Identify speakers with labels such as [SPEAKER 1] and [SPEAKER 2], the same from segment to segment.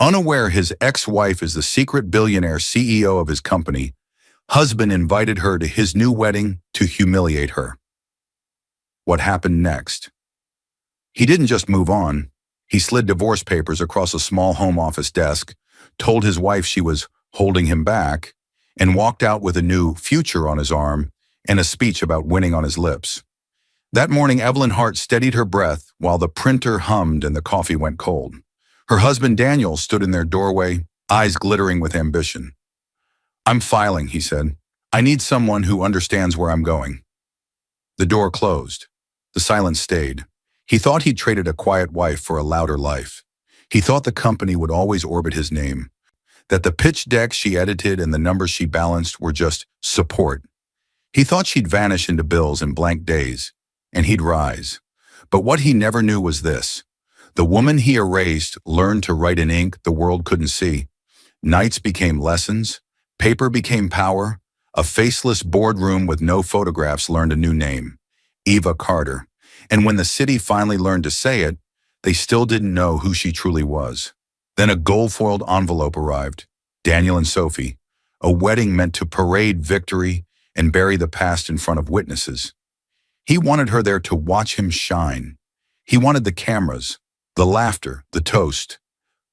[SPEAKER 1] Unaware his ex-wife is the secret billionaire CEO of his company, husband invited her to his new wedding to humiliate her. What happened next? He didn't just move on. He slid divorce papers across a small home office desk, told his wife she was holding him back, and walked out with a new future on his arm and a speech about winning on his lips. That morning, Evelyn Hart steadied her breath while the printer hummed and the coffee went cold. Her husband Daniel stood in their doorway, eyes glittering with ambition. "I'm filing," he said. "I need someone who understands where I'm going." The door closed. The silence stayed. He thought he'd traded a quiet wife for a louder life. He thought the company would always orbit his name, that the pitch deck she edited and the numbers she balanced were just support. He thought she'd vanish into bills and blank days, and he'd rise. But what he never knew was this. The woman he erased learned to write in ink the world couldn't see. Nights became lessons, paper became power, a faceless boardroom with no photographs learned a new name, Eva Carter. And when the city finally learned to say it, they still didn't know who she truly was. Then a gold-foiled envelope arrived, Daniel and Sophie, a wedding meant to parade victory and bury the past in front of witnesses. He wanted her there to watch him shine. He wanted the cameras, the laughter, the toast,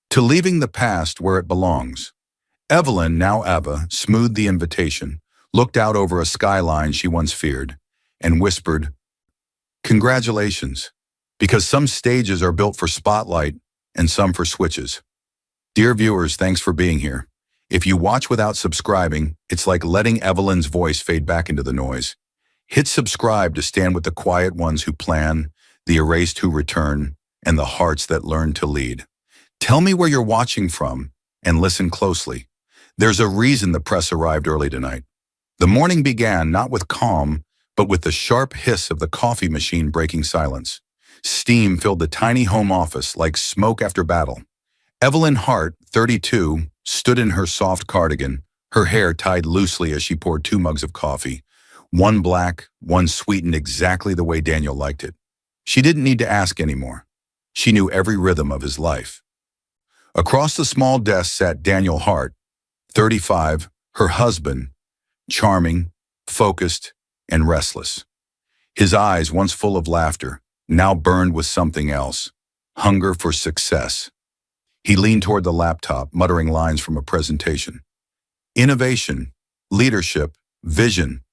[SPEAKER 1] to leaving the past where it belongs. Evelyn, now Ava, smoothed the invitation, looked out over a skyline she once feared, and whispered, "Congratulations, because some stages are built for spotlight and some for switches." Dear viewers, thanks for being here. If you watch without subscribing, it's like letting Evelyn's voice fade back into the noise. Hit subscribe to stand with the quiet ones who plan, the erased who return, and the hearts that learn to lead. Tell me where you're watching from, and listen closely. There's a reason the press arrived early tonight. The morning began not with calm, but with the sharp hiss of the coffee machine breaking silence. Steam filled the tiny home office like smoke after battle. Evelyn Hart, 32, stood in her soft cardigan, her hair tied loosely as she poured 2 mugs of coffee, one black, one sweetened exactly the way Daniel liked it. She didn't need to ask anymore. She knew every rhythm of his life. Across the small desk sat Daniel Hart, 35, her husband, charming, focused, and restless. His eyes, once full of laughter, now burned with something else, hunger for success. He leaned toward the laptop, muttering lines from a presentation. Innovation, leadership, vision.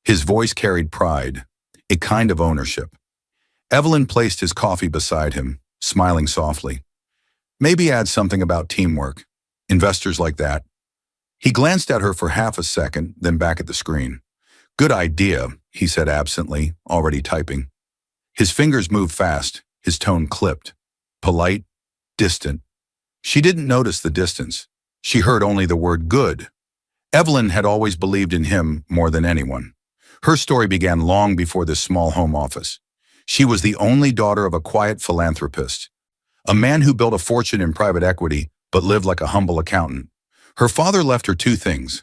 [SPEAKER 1] His voice carried pride, a kind of ownership. Evelyn placed his coffee beside him, smiling softly. Maybe add something about teamwork. Investors like that. He glanced at her for half a second, then back at the screen. Good idea, he said absently, already typing. His fingers moved fast, his tone clipped. Polite, distant. She didn't notice the distance. She heard only the word good. Evelyn had always believed in him more than anyone. Her story began long before this small home office. She was the only daughter of a quiet philanthropist, a man who built a fortune in private equity but lived like a humble accountant. Her father left her 2 things,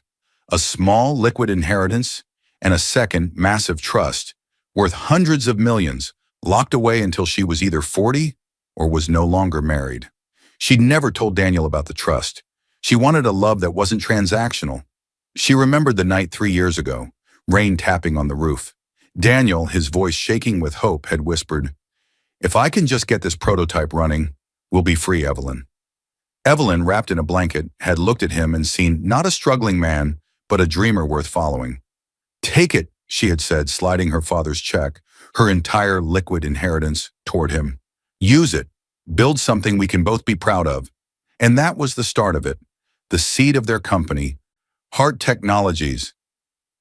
[SPEAKER 1] a small liquid inheritance and a second massive trust worth hundreds of millions, locked away until she was either 40 or was no longer married. She'd never told Daniel about the trust. She wanted a love that wasn't transactional. She remembered the night 3 years ago, rain tapping on the roof. Daniel, his voice shaking with hope, had whispered, "If I can just get this prototype running, we'll be free, Evelyn." Evelyn, wrapped in a blanket, had looked at him and seen not a struggling man, but a dreamer worth following. "Take it," she had said, sliding her father's check, her entire liquid inheritance, toward him. "Use it. Build something we can both be proud of." And that was the start of it, the seed of their company, Hart Technologies.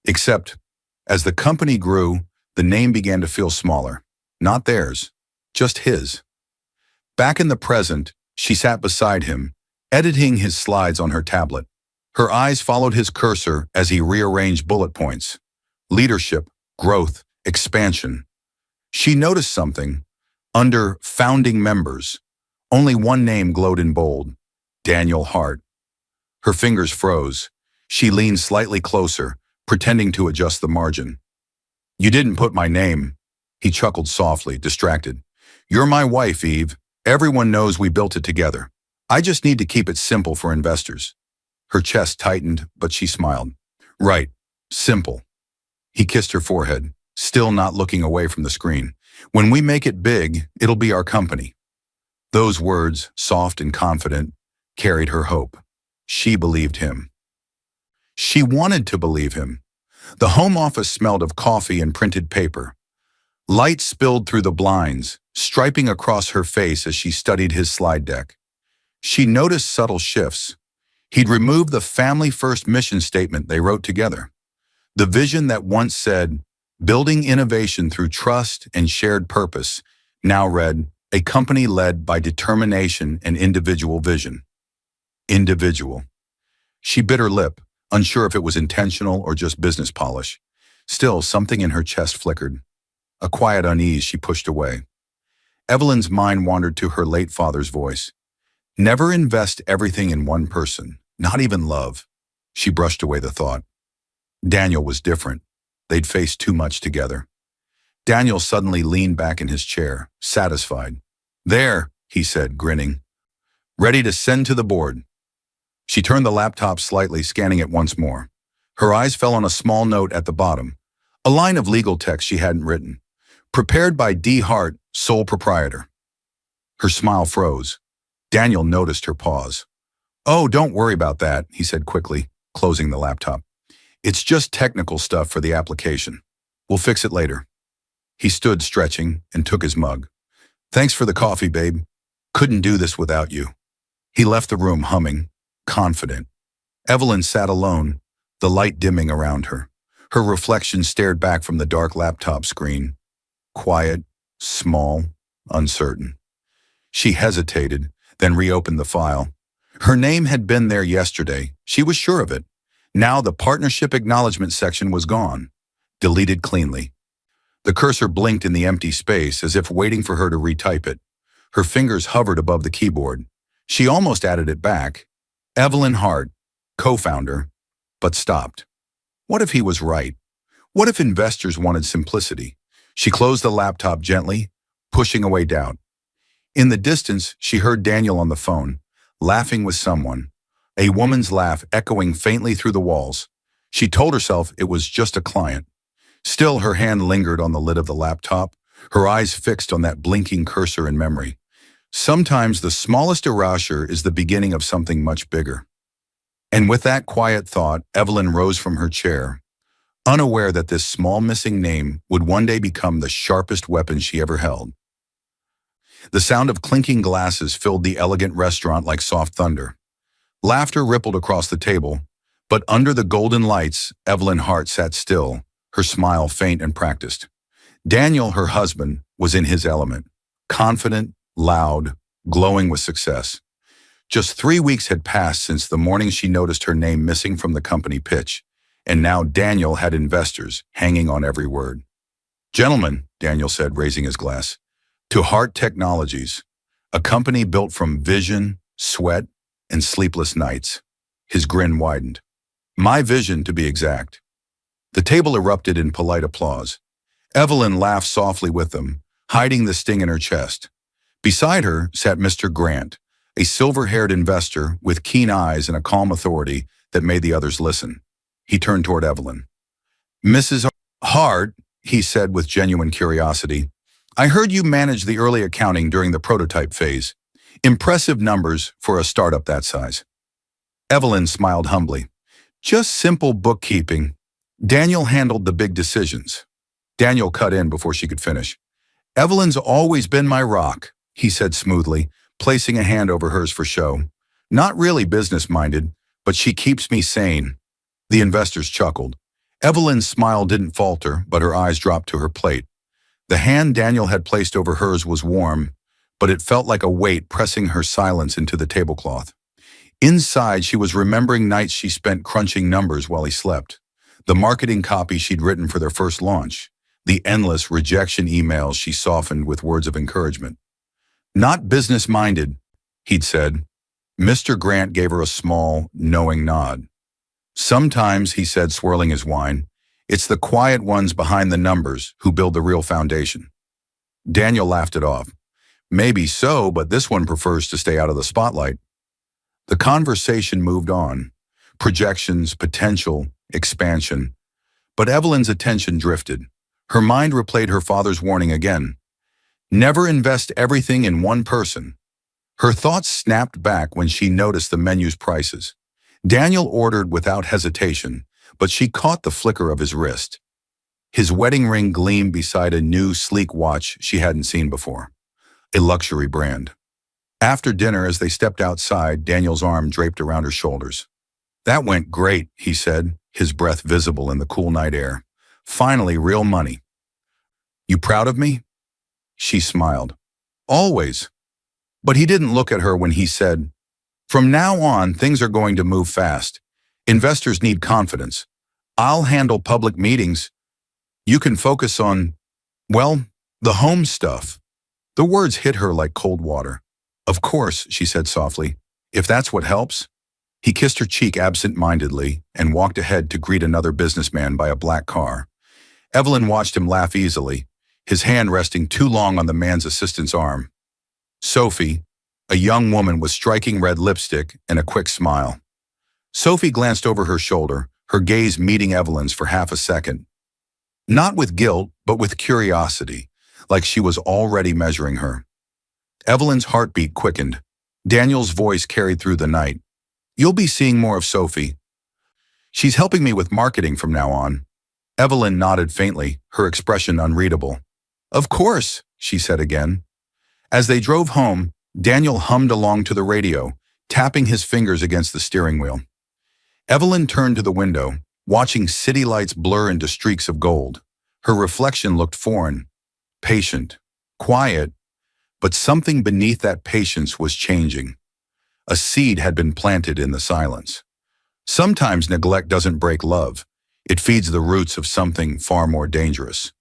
[SPEAKER 1] Except, as the company grew, the name began to feel smaller. Not theirs, just his. Back in the present, she sat beside him, editing his slides on her tablet. Her eyes followed his cursor as he rearranged bullet points. Leadership, growth, expansion. She noticed something. Under founding members, only one name glowed in bold, Daniel Hart. Her fingers froze. She leaned slightly closer, pretending to adjust the margin. "You didn't put my name." He chuckled softly, distracted. "You're my wife, Eve. Everyone knows we built it together. I just need to keep it simple for investors. Her chest tightened, but she smiled. Right. Simple. He kissed her forehead, still not looking away from the screen. When we make it big, it'll be our company. Those words, soft and confident, carried her hope. She believed him. She wanted to believe him. The home office smelled of coffee and printed paper. Light spilled through the blinds, striping across her face as she studied his slide deck. She noticed subtle shifts. He'd removed the family-first mission statement they wrote together. The vision that once said, "Building innovation through trust and shared purpose," now read, "A company led by determination and individual vision." Individual. She bit her lip, unsure if it was intentional or just business polish. Still, something in her chest flickered. A quiet unease she pushed away. Evelyn's mind wandered to her late father's voice. Never invest everything in one person, not even love. She brushed away the thought. Daniel was different. They'd faced too much together. Daniel suddenly leaned back in his chair, satisfied. There, he said, grinning. Ready to send to the board. She turned the laptop slightly, scanning it once more. Her eyes fell on a small note at the bottom, a line of legal text she hadn't written. Prepared by D. Hart, sole proprietor. Her smile froze. Daniel noticed her pause. Oh, don't worry about that, he said quickly, closing the laptop. It's just technical stuff for the application. We'll fix it later. He stood stretching and took his mug. Thanks for the coffee, babe. Couldn't do this without you. He left the room humming, confident. Evelyn sat alone, the light dimming around her. Her reflection stared back from the dark laptop screen. Quiet, small, uncertain. She hesitated, then reopened the file. Her name had been there yesterday. She was sure of it. Now the partnership acknowledgement section was gone, deleted cleanly. The cursor blinked in the empty space as if waiting for her to retype it. Her fingers hovered above the keyboard. She almost added it back. Evelyn Hart, co-founder, but stopped. What if he was right? What if investors wanted simplicity? She closed the laptop gently, pushing away doubt. In the distance, she heard Daniel on the phone, laughing with someone, a woman's laugh echoing faintly through the walls. She told herself it was just a client. Still, her hand lingered on the lid of the laptop, her eyes fixed on that blinking cursor in memory. Sometimes the smallest erasure is the beginning of something much bigger. And with that quiet thought, Evelyn rose from her chair, unaware that this small missing name would one day become the sharpest weapon she ever held. The sound of clinking glasses filled the elegant restaurant like soft thunder. Laughter rippled across the table, but under the golden lights, Evelyn Hart sat still, her smile faint and practiced. Daniel, her husband, was in his element, confident, loud, glowing with success. Just 3 weeks had passed since the morning she noticed her name missing from the company pitch, and now Daniel had investors hanging on every word. Gentlemen, Daniel said, raising his glass, to Hart Technologies, a company built from vision, sweat, and sleepless nights. His grin widened. My vision, to be exact. The table erupted in polite applause. Evelyn laughed softly with them, hiding the sting in her chest. Beside her sat Mr. Grant, a silver-haired investor with keen eyes and a calm authority that made the others listen. He turned toward Evelyn. Mrs. Hart, he said with genuine curiosity, I heard you managed the early accounting during the prototype phase. Impressive numbers for a startup that size. Evelyn smiled humbly. Just simple bookkeeping. Daniel handled the big decisions. Daniel cut in before she could finish. Evelyn's always been my rock, he said smoothly, placing a hand over hers for show. Not really business-minded, but she keeps me sane. The investors chuckled. Evelyn's smile didn't falter, but her eyes dropped to her plate. The hand Daniel had placed over hers was warm, but it felt like a weight pressing her silence into the tablecloth. Inside, she was remembering nights she spent crunching numbers while he slept, the marketing copy she'd written for their first launch, the endless rejection emails she softened with words of encouragement. Not business-minded, he'd said. Mr. Grant gave her a small, knowing nod. Sometimes, he said, swirling his wine, it's the quiet ones behind the numbers who build the real foundation. Daniel laughed it off. Maybe so, but this one prefers to stay out of the spotlight. The conversation moved on. Projections, potential, expansion. But Evelyn's attention drifted. Her mind replayed her father's warning again. Never invest everything in one person. Her thoughts snapped back when she noticed the menu's prices. Daniel ordered without hesitation, but she caught the flicker of his wrist. His wedding ring gleamed beside a new, sleek watch she hadn't seen before. A luxury brand. After dinner, as they stepped outside, Daniel's arm draped around her shoulders. "That went great," he said, his breath visible in the cool night air. "Finally, real money." "You proud of me?" She smiled. "Always." But he didn't look at her when he said, "From now on, things are going to move fast. Investors need confidence. I'll handle public meetings. You can focus on, well, the home stuff." The words hit her like cold water. "Of course," she said softly, "if that's what helps." He kissed her cheek absent-mindedly and walked ahead to greet another businessman by a black car. Evelyn watched him laugh easily, his hand resting too long on the man's assistant's arm. Sophie, a young woman with striking red lipstick and a quick smile. Sophie glanced over her shoulder, her gaze meeting Evelyn's for half a second. Not with guilt, but with curiosity, like she was already measuring her. Evelyn's heartbeat quickened. Daniel's voice carried through the night. "You'll be seeing more of Sophie. She's helping me with marketing from now on." Evelyn nodded faintly, her expression unreadable. "Of course," she said again. As they drove home, Daniel hummed along to the radio, tapping his fingers against the steering wheel. Evelyn turned to the window, watching city lights blur into streaks of gold. Her reflection looked foreign, patient, quiet, but something beneath that patience was changing. A seed had been planted in the silence. Sometimes neglect doesn't break love. It feeds the roots of something far more dangerous.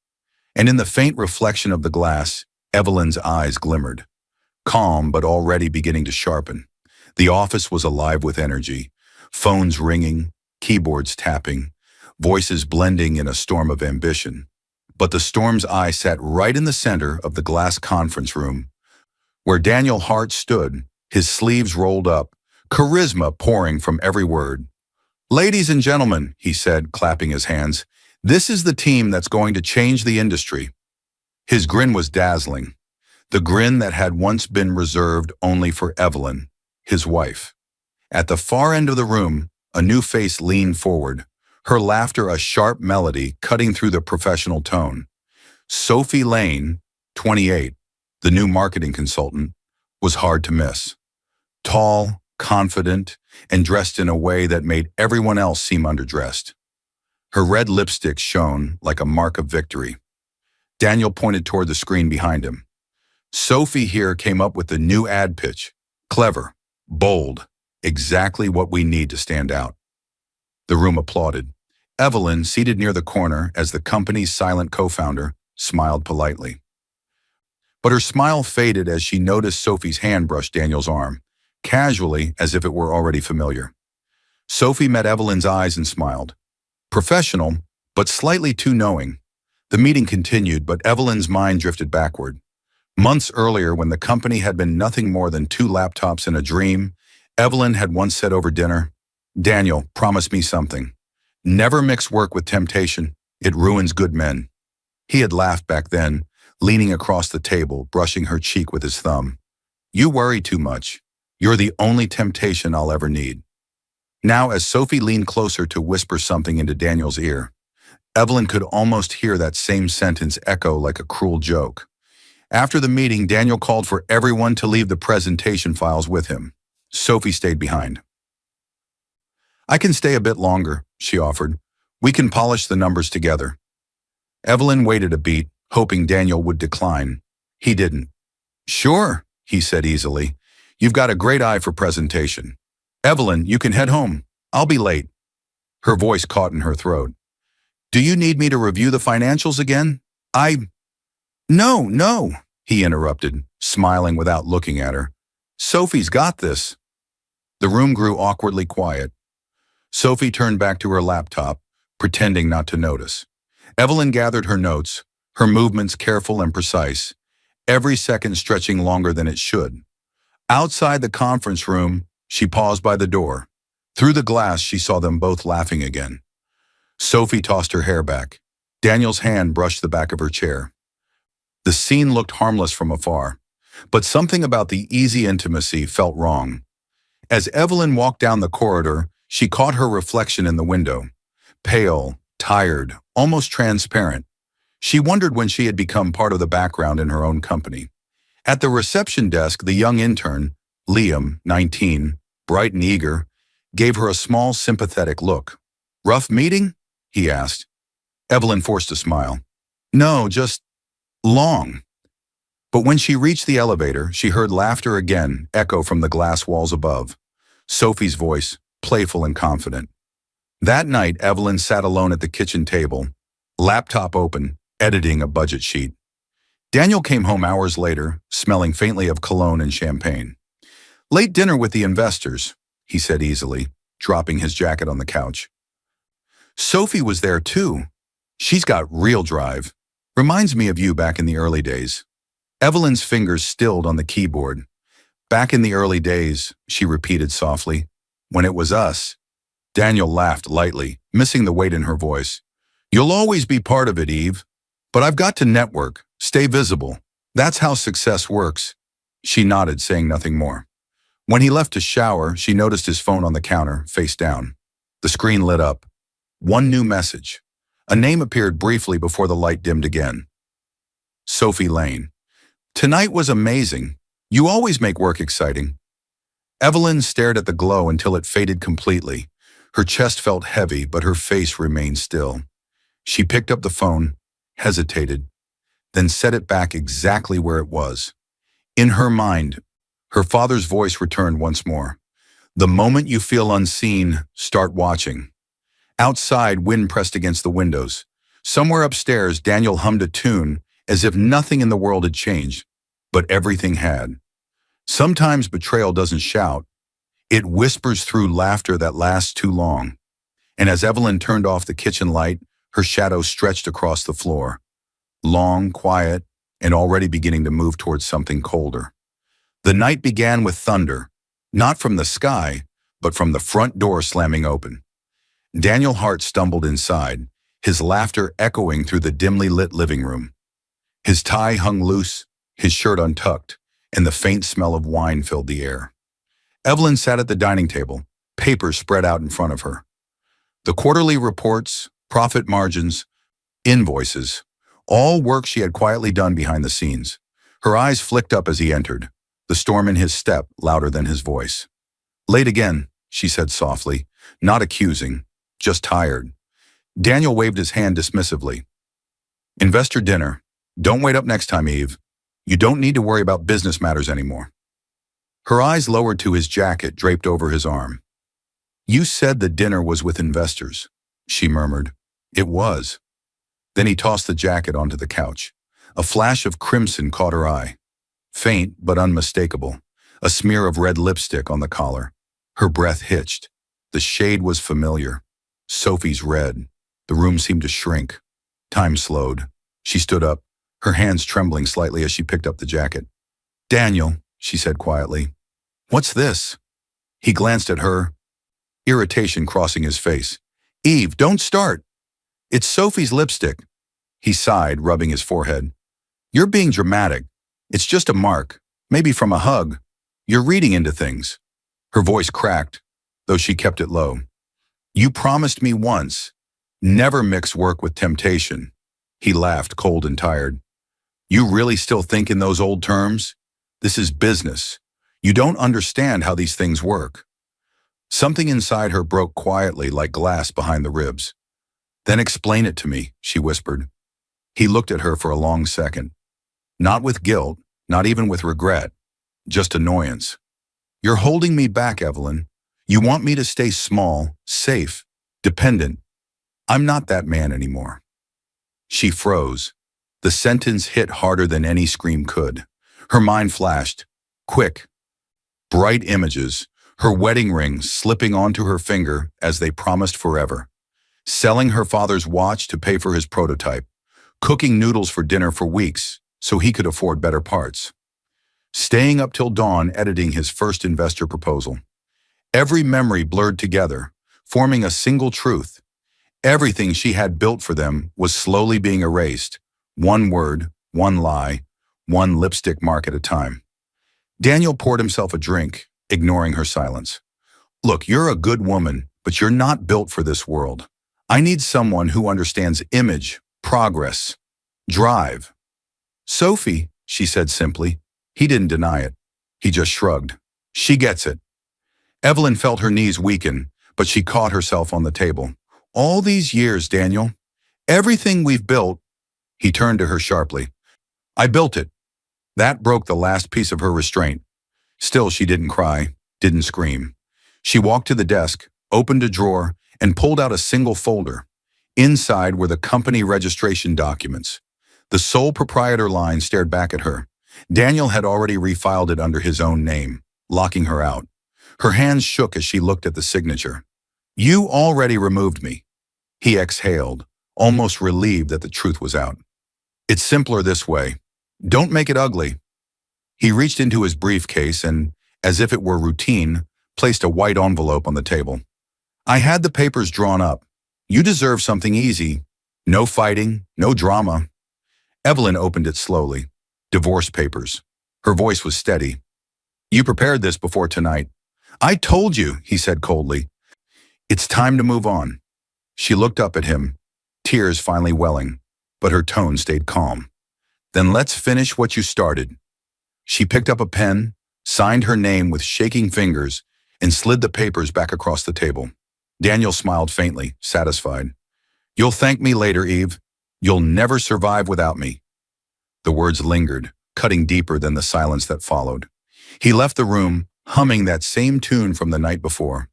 [SPEAKER 1] And in the faint reflection of the glass, Evelyn's eyes glimmered. Calm, but already beginning to sharpen. The office was alive with energy. Phones ringing, keyboards tapping, voices blending in a storm of ambition. But the storm's eye sat right in the center of the glass conference room, where Daniel Hart stood, his sleeves rolled up, charisma pouring from every word. "Ladies and gentlemen," he said, clapping his hands, "this is the team that's going to change the industry." His grin was dazzling, the grin that had once been reserved only for Evelyn, his wife. At the far end of the room, a new face leaned forward, her laughter a sharp melody cutting through the professional tone. Sophie Lane, 28, the new marketing consultant, was hard to miss. Tall, confident, and dressed in a way that made everyone else seem underdressed. Her red lipstick shone like a mark of victory. Daniel pointed toward the screen behind him. "Sophie here came up with the new ad pitch. Clever, bold, exactly what we need to stand out." The room applauded. Evelyn, seated near the corner as the company's silent co-founder, smiled politely. But her smile faded as she noticed Sophie's hand brush Daniel's arm, casually as if it were already familiar. Sophie met Evelyn's eyes and smiled. Professional, but slightly too knowing. The meeting continued, but Evelyn's mind drifted backward. Months earlier, when the company had been nothing more than 2 laptops and a dream, Evelyn had once said over dinner, "Daniel, promise me something. Never mix work with temptation. It ruins good men." He had laughed back then, leaning across the table, brushing her cheek with his thumb. "You worry too much. You're the only temptation I'll ever need." Now, as Sophie leaned closer to whisper something into Daniel's ear, Evelyn could almost hear that same sentence echo like a cruel joke. After the meeting, Daniel called for everyone to leave the presentation files with him. Sophie stayed behind. "I can stay a bit longer," she offered. "We can polish the numbers together." Evelyn waited a beat, hoping Daniel would decline. He didn't. "Sure," he said easily. "You've got a great eye for presentation. Evelyn, you can head home. I'll be late." Her voice caught in her throat. "Do you need me to review the financials again?" No, he interrupted, smiling without looking at her. "Sophie's got this." The room grew awkwardly quiet. Sophie turned back to her laptop, pretending not to notice. Evelyn gathered her notes, her movements careful and precise, every second stretching longer than it should. Outside the conference room, She paused by the door. Through the glass, she saw them both laughing again. Sophie tossed her hair back. Daniel's hand brushed the back of her chair. The scene looked harmless from afar, but something about the easy intimacy felt wrong. As Evelyn walked down the corridor, she caught her reflection in the window. Pale, tired, almost transparent. She wondered when she had become part of the background in her own company. At the reception desk, the young intern, Liam, 19, bright and eager, gave her a small, sympathetic look. "Rough meeting?" he asked. Evelyn forced a smile. "No, just long." But when she reached the elevator, she heard laughter again echo from the glass walls above. Sophie's voice, playful and confident. That night, Evelyn sat alone at the kitchen table, laptop open, editing a budget sheet. Daniel came home hours later, smelling faintly of cologne and champagne. "Late dinner with the investors," he said easily, dropping his jacket on the couch. Sophie was there too. "She's got real drive. Reminds me of you back in the early days." Evelyn's fingers stilled on the keyboard. "Back in the early days," she repeated softly. "When it was us." Daniel laughed lightly, missing the weight in her voice. "You'll always be part of it, Eve. But I've got to network, stay visible. That's how success works." She nodded, saying nothing more. When he left to shower, she noticed his phone on the counter, face down. The screen lit up. One new message. A name appeared briefly before the light dimmed again. Sophie Lane. "Tonight was amazing. You always make work exciting." Evelyn stared at the glow until it faded completely. Her chest felt heavy, but her face remained still. She picked up the phone, hesitated, then set it back exactly where it was. In her mind, her father's voice returned once more. "The moment you feel unseen, start watching." Outside, wind pressed against the windows. Somewhere upstairs, Daniel hummed a tune as if nothing in the world had changed, but everything had. Sometimes betrayal doesn't shout. It whispers through laughter that lasts too long. And as Evelyn turned off the kitchen light, her shadow stretched across the floor. Long, quiet, and already beginning to move towards something colder. The night began with thunder, not from the sky, but from the front door slamming open. Daniel Hart stumbled inside, his laughter echoing through the dimly lit living room. His tie hung loose, his shirt untucked, and the faint smell of wine filled the air. Evelyn sat at the dining table, papers spread out in front of her. The quarterly reports, profit margins, invoices, all work she had quietly done behind the scenes. Her eyes flicked up as he entered, the storm in his step louder than his voice. "Late again," she said softly, not accusing, just tired. Daniel waved his hand dismissively. "Investor dinner. Don't wait up next time, Eve. You don't need to worry about business matters anymore." Her eyes lowered to his jacket draped over his arm. "You said the dinner was with investors," she murmured. "It was." Then he tossed the jacket onto the couch. A flash of crimson caught her eye. Faint but unmistakable, a smear of red lipstick on the collar. Her breath hitched. The shade was familiar. Sophie's red. The room seemed to shrink. Time slowed. She stood up, her hands trembling slightly as she picked up the jacket. "Daniel," she said quietly. "What's this?" He glanced at her, irritation crossing his face. "Eve, don't start. It's Sophie's lipstick." He sighed, rubbing his forehead. "You're being dramatic. It's just a mark, maybe from a hug. You're reading into things." Her voice cracked, though she kept it low. "You promised me once, never mix work with temptation." He laughed, cold and tired. "You really still think in those old terms? This is business. You don't understand how these things work." Something inside her broke quietly like glass behind the ribs. "Then explain it to me," she whispered. He looked at her for a long second. Not with guilt, not even with regret, just annoyance. "You're holding me back, Evelyn. You want me to stay small, safe, dependent. I'm not that man anymore." She froze. The sentence hit harder than any scream could. Her mind flashed. Quick. Bright images, her wedding ring slipping onto her finger as they promised forever. Selling her father's watch to pay for his prototype. Cooking noodles for dinner for weeks so he could afford better parts. Staying up till dawn editing his first investor proposal. Every memory blurred together, forming a single truth. Everything she had built for them was slowly being erased, one word, one lie, one lipstick mark at a time. Daniel poured himself a drink, ignoring her silence. Look, you're a good woman, but you're not built for this world. I need someone who understands image, progress, drive. Sophie, she said simply. He didn't deny it. He just shrugged. She gets it. Evelyn felt her knees weaken, but she caught herself on the table. All these years, Daniel. Everything we've built. He turned to her sharply. I built it. That broke the last piece of her restraint. Still, she didn't cry, didn't scream. She walked to the desk, opened a drawer, and pulled out a single folder. Inside were the company registration documents. The sole proprietor line stared back at her. Daniel had already refiled it under his own name, locking her out. Her hands shook as she looked at the signature. You already removed me. He exhaled, almost relieved that the truth was out. It's simpler this way. Don't make it ugly. He reached into his briefcase and, as if it were routine, placed a white envelope on the table. I had the papers drawn up. You deserve something easy. No fighting, no drama. Evelyn opened it slowly. Divorce papers. Her voice was steady. You prepared this before tonight. I told you, he said coldly. It's time to move on. She looked up at him, tears finally welling, but her tone stayed calm. Then let's finish what you started. She picked up a pen, signed her name with shaking fingers, and slid the papers back across the table. Daniel smiled faintly, satisfied. You'll thank me later, Eve. You'll never survive without me. The words lingered, cutting deeper than the silence that followed. He left the room, humming that same tune from the night before.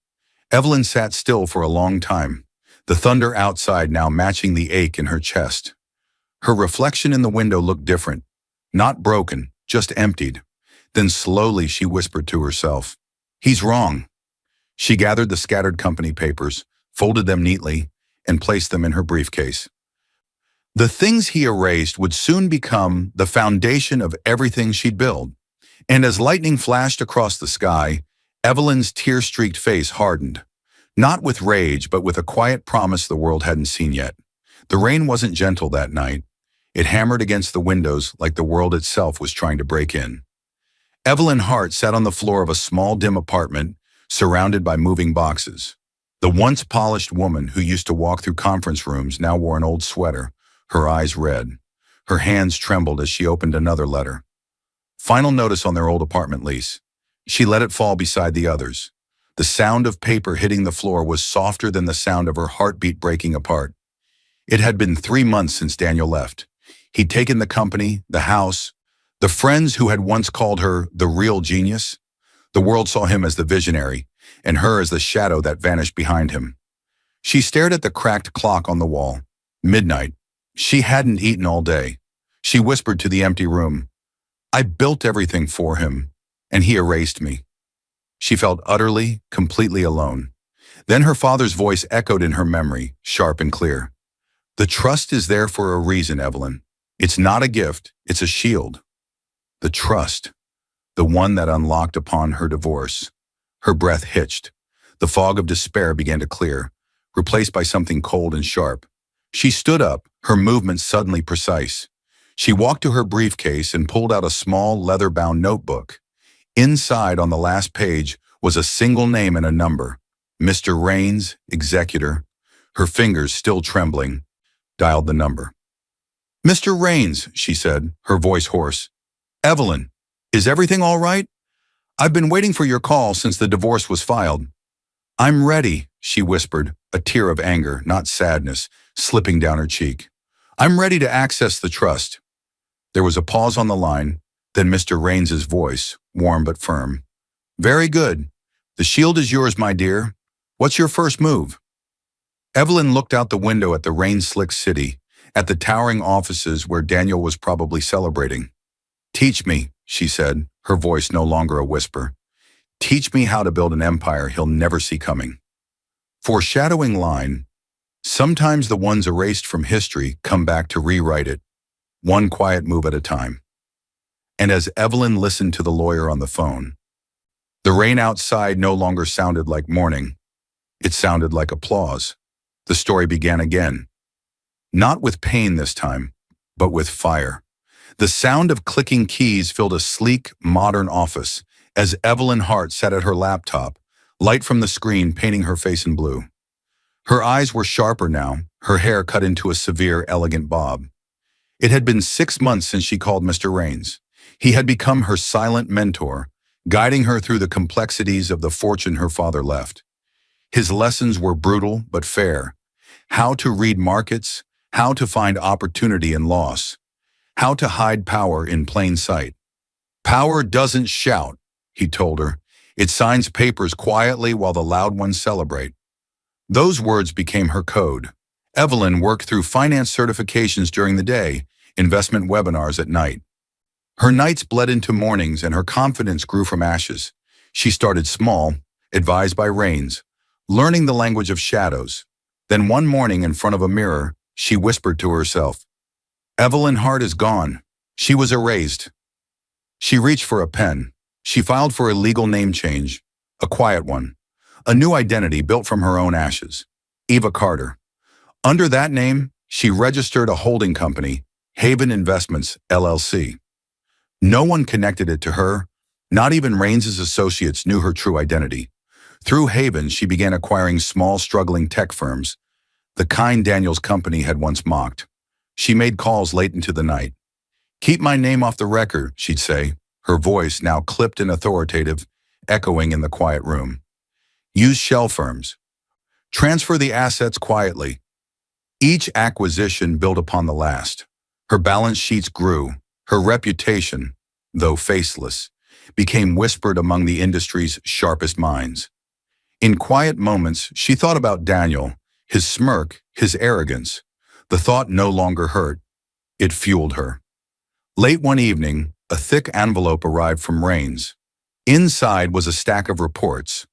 [SPEAKER 1] Evelyn sat still for a long time, the thunder outside now matching the ache in her chest. Her reflection in the window looked different, not broken, just emptied. Then slowly she whispered to herself, He's wrong. She gathered the scattered company papers, folded them neatly, and placed them in her briefcase. The things he erased would soon become the foundation of everything she'd build. And as lightning flashed across the sky, Evelyn's tear-streaked face hardened. Not with rage, but with a quiet promise the world hadn't seen yet. The rain wasn't gentle that night. It hammered against the windows like the world itself was trying to break in. Evelyn Hart sat on the floor of a small, dim apartment, surrounded by moving boxes. The once polished woman who used to walk through conference rooms now wore an old sweater, her eyes red. Her hands trembled as she opened another letter. Final notice on their old apartment lease. She let it fall beside the others. The sound of paper hitting the floor was softer than the sound of her heartbeat breaking apart. It had been 3 months since Daniel left. He'd taken the company, the house, the friends who had once called her the real genius. The world saw him as the visionary, and her as the shadow that vanished behind him. She stared at the cracked clock on the wall. Midnight. She hadn't eaten all day. She whispered to the empty room, I built everything for him, and he erased me. She felt utterly, completely alone. Then her father's voice echoed in her memory, sharp and clear. The trust is there for a reason, Evelyn. It's not a gift, it's a shield. The trust, the one that unlocked upon her divorce. Her breath hitched. The fog of despair began to clear, replaced by something cold and sharp. She stood up, her movements suddenly precise. She walked to her briefcase and pulled out a small, leather-bound notebook. Inside, on the last page, was a single name and a number. Mr. Raines, executor. Her fingers, still trembling, dialed the number. Mr. Raines, she said, her voice hoarse. Evelyn, is everything all right? I've been waiting for your call since the divorce was filed. I'm ready, she whispered, a tear of anger, not sadness, slipping down her cheek. I'm ready to access the trust. There was a pause on the line, then Mr. Raines's voice, warm but firm. Very good. The shield is yours, my dear. What's your first move? Evelyn looked out the window at the rain-slicked city, at the towering offices where Daniel was probably celebrating. Teach me, she said, her voice no longer a whisper. Teach me how to build an empire he'll never see coming. Foreshadowing line, sometimes the ones erased from history come back to rewrite it, one quiet move at a time. And as Evelyn listened to the lawyer on the phone, The rain outside no longer sounded like mourning. It sounded like applause. The story began again. Not with pain this time, but with fire. The sound of clicking keys filled a sleek, modern office as Evelyn Hart sat at her laptop, light from the screen painting her face in blue. Her eyes were sharper now, her hair cut into a severe, elegant bob. It had been 6 months since she called Mr. Raines. He had become her silent mentor, guiding her through the complexities of the fortune her father left. His lessons were brutal but fair. How to read markets, how to find opportunity in loss, how to hide power in plain sight. Power doesn't shout, he told her. It signs papers quietly while the loud ones celebrate. Those words became her code. Evelyn worked through finance certifications during the day, investment webinars at night. Her nights bled into mornings and her confidence grew from ashes. She started small, advised by Raines, learning the language of shadows. Then one morning in front of a mirror, she whispered to herself, "Evelyn Hart is gone. She was erased." She reached for a pen. She filed for a legal name change, a quiet one, a new identity built from her own ashes. Eva Carter. Under that name, she registered a holding company, Haven Investments, LLC. No one connected it to her. Not even Raines's associates knew her true identity. Through Haven, she began acquiring small, struggling tech firms, the kind Daniel's company had once mocked. She made calls late into the night. "Keep my name off the record," she'd say, her voice now clipped and authoritative, echoing in the quiet room. "Use shell firms. Transfer the assets quietly." Each acquisition built upon the last. Her balance sheets grew. Her reputation, though faceless, became whispered among the industry's sharpest minds. In quiet moments, she thought about Daniel, his smirk, his arrogance. The thought no longer hurt. It fueled her. Late one evening, a thick envelope arrived from Raines. Inside was a stack of reports,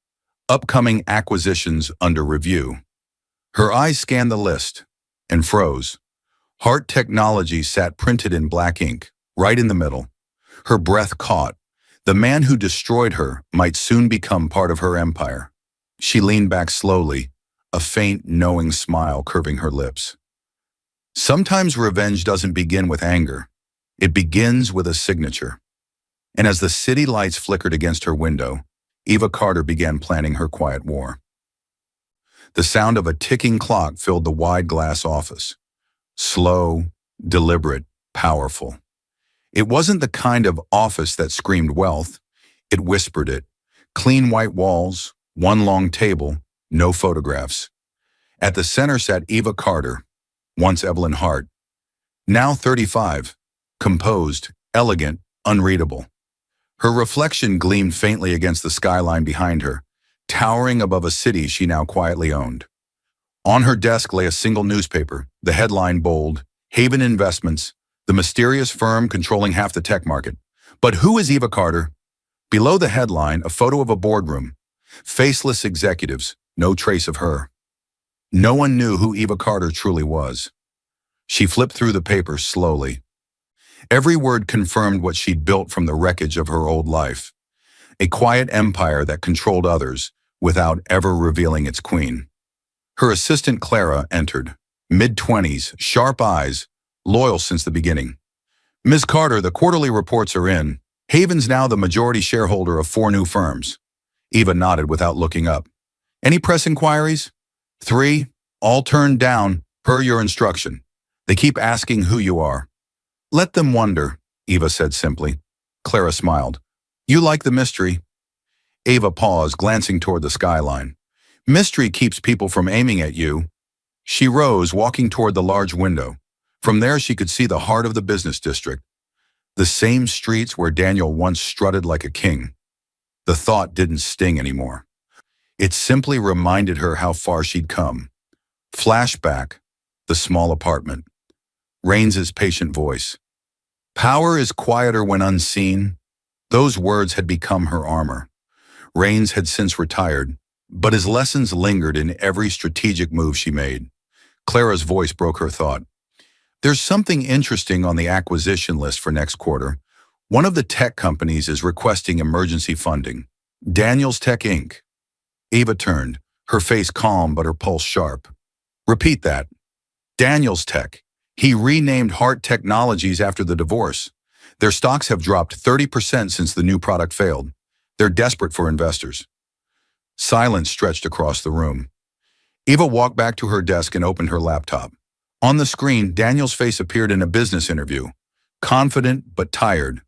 [SPEAKER 1] upcoming acquisitions under review. Her eyes scanned the list and froze. Hart Technology sat printed in black ink, right in the middle. Her breath caught. The man who destroyed her might soon become part of her empire. She leaned back slowly, a faint, knowing smile curving her lips. Sometimes revenge doesn't begin with anger. It begins with a signature. And as the city lights flickered against her window, Eva Carter began planning her quiet war. The sound of a ticking clock filled the wide glass office. Slow, deliberate, powerful. It wasn't the kind of office that screamed wealth. It whispered it. Clean white walls, one long table, no photographs. At the center sat Eva Carter, once Evelyn Hart, now 35, composed, elegant, unreadable. Her reflection gleamed faintly against the skyline behind her, towering above a city she now quietly owned. On her desk lay a single newspaper, the headline bold, Haven Investments, the mysterious firm controlling half the tech market. But who is Eva Carter? Below the headline, a photo of a boardroom. Faceless executives, no trace of her. No one knew who Eva Carter truly was. She flipped through the paper slowly. Every word confirmed what she'd built from the wreckage of her old life. A quiet empire that controlled others without ever revealing its queen. Her assistant Clara entered, mid-20s, sharp eyes, loyal since the beginning. "Ms. Carter, the quarterly reports are in. Haven's now the majority shareholder of 4 new firms." Eva nodded without looking up. "Any press inquiries?" 3, all turned down, per your instruction. They keep asking who you are." "Let them wonder," Eva said simply. Clara smiled. "You like the mystery." Eva paused, glancing toward the skyline. "Mystery keeps people from aiming at you." She rose, walking toward the large window. From there she could see the heart of the business district. The same streets where Daniel once strutted like a king. The thought didn't sting anymore. It simply reminded her how far she'd come. Flashback, the small apartment. Raines's patient voice. "Power is quieter when unseen." Those words had become her armor. Raines had since retired, but his lessons lingered in every strategic move she made. Clara's voice broke her thought. "There's something interesting on the acquisition list for next quarter. One of the tech companies is requesting emergency funding. Daniels Tech Inc. Eva turned, her face calm but her pulse sharp. Repeat that. Daniels Tech. He renamed Hart Technologies after the divorce. Their stocks have dropped 30% since the new product failed. They're desperate for investors. Silence stretched across the room. Eva walked back to her desk and opened her laptop. On the screen, Daniel's face appeared in a business interview. Confident but tired.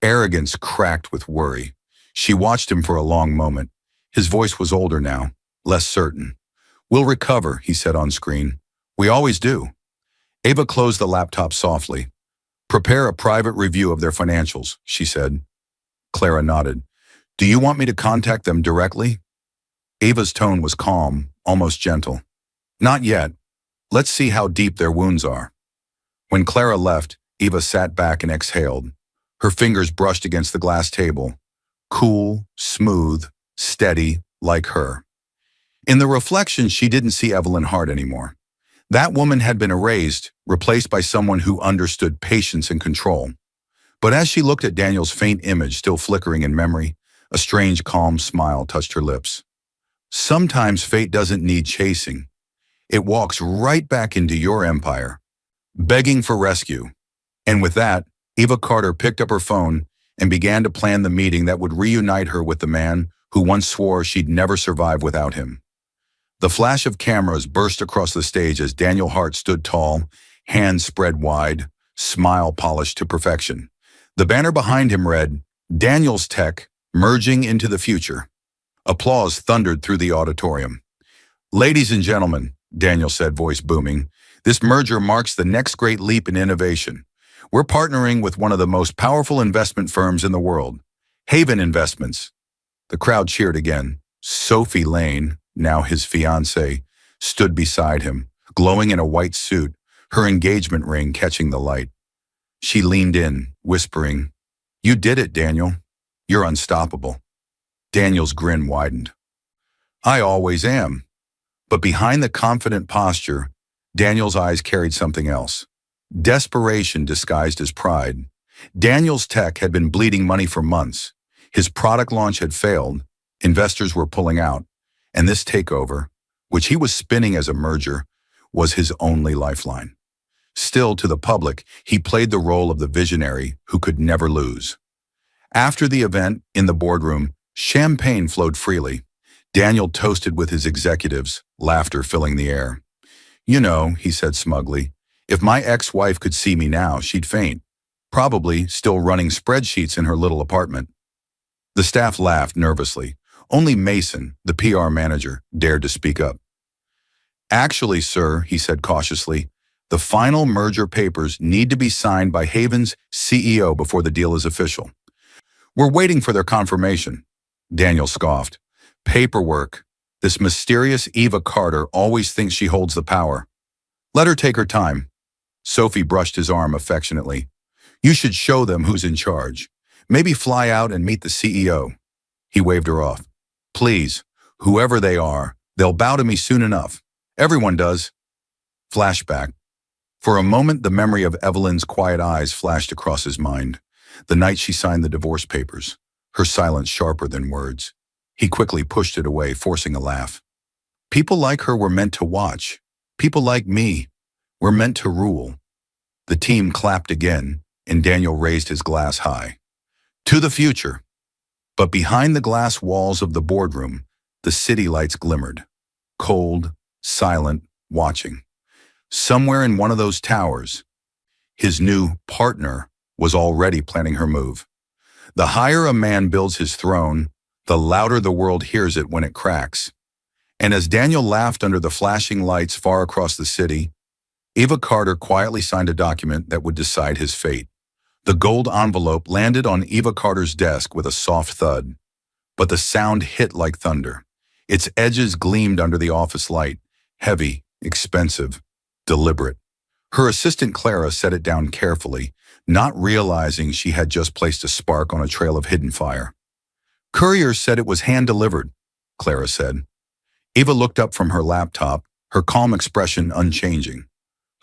[SPEAKER 1] Arrogance cracked with worry. She watched him for a long moment. His voice was older now, less certain. We'll recover, he said on screen. We always do. Eva closed the laptop softly. Prepare a private review of their financials, she said. Clara nodded. Do you want me to contact them directly? Eva's tone was calm, almost gentle. Not yet. Let's see how deep their wounds are. When Clara left, Eva sat back and exhaled. Her fingers brushed against the glass table. Cool, smooth, steady, like her. In the reflection, she didn't see Evelyn Hart anymore. That woman had been erased, replaced by someone who understood patience and control. But as she looked at Daniel's faint image still flickering in memory, a strange, calm smile touched her lips. Sometimes fate doesn't need chasing. It walks right back into your empire, begging for rescue. And with that, Eva Carter picked up her phone and began to plan the meeting that would reunite her with the man who once swore she'd never survive without him. The flash of cameras burst across the stage as Daniel Hart stood tall, hands spread wide, smile polished to perfection. The banner behind him read, Daniels Tech, merging into the future. Applause thundered through the auditorium. Ladies and gentlemen, Daniel said, voice booming, this merger marks the next great leap in innovation. We're partnering with one of the most powerful investment firms in the world, Haven Investments. The crowd cheered again. Sophie Lane, now his fiancée, stood beside him, glowing in a white suit, her engagement ring catching the light. She leaned in, whispering, You did it, Daniel. You're unstoppable. Daniel's grin widened. I always am. But behind the confident posture, Daniel's eyes carried something else. Desperation disguised as pride. Daniel's Tech had been bleeding money for months. His product launch had failed, investors were pulling out, and this takeover, which he was spinning as a merger, was his only lifeline. Still, to the public, he played the role of the visionary who could never lose. After the event, in the boardroom, champagne flowed freely. Daniel toasted with his executives, laughter filling the air. You know, he said smugly, if my ex-wife could see me now, she'd faint, probably still running spreadsheets in her little apartment. The staff laughed nervously. Only Mason, the PR manager, dared to speak up. Actually, sir, he said cautiously, the final merger papers need to be signed by Haven's CEO before the deal is official. We're waiting for their confirmation. Daniel scoffed. Paperwork. This mysterious Eva Carter always thinks she holds the power. Let her take her time. Sophie brushed his arm affectionately. You should show them who's in charge. Maybe fly out and meet the CEO. He waved her off. Please, whoever they are, they'll bow to me soon enough. Everyone does. Flashback. For a moment, the memory of Evelyn's quiet eyes flashed across his mind. The night she signed the divorce papers, her silence sharper than words. He quickly pushed it away, forcing a laugh. People like her were meant to watch. People like me were meant to rule. The team clapped again, and Daniel raised his glass high. To the future. But behind the glass walls of the boardroom, the city lights glimmered. Cold, silent, watching. Somewhere in one of those towers, his new partner was already planning her move. The higher a man builds his throne, the louder the world hears it when it cracks. And as Daniel laughed under the flashing lights far across the city, Eva Carter quietly signed a document that would decide his fate. The gold envelope landed on Eva Carter's desk with a soft thud, but the sound hit like thunder. Its edges gleamed under the office light, heavy, expensive, deliberate. Her assistant Clara set it down carefully, not realizing she had just placed a spark on a trail of hidden fire. Courier said it was hand-delivered, Clara said. Eva looked up from her laptop, her calm expression unchanging.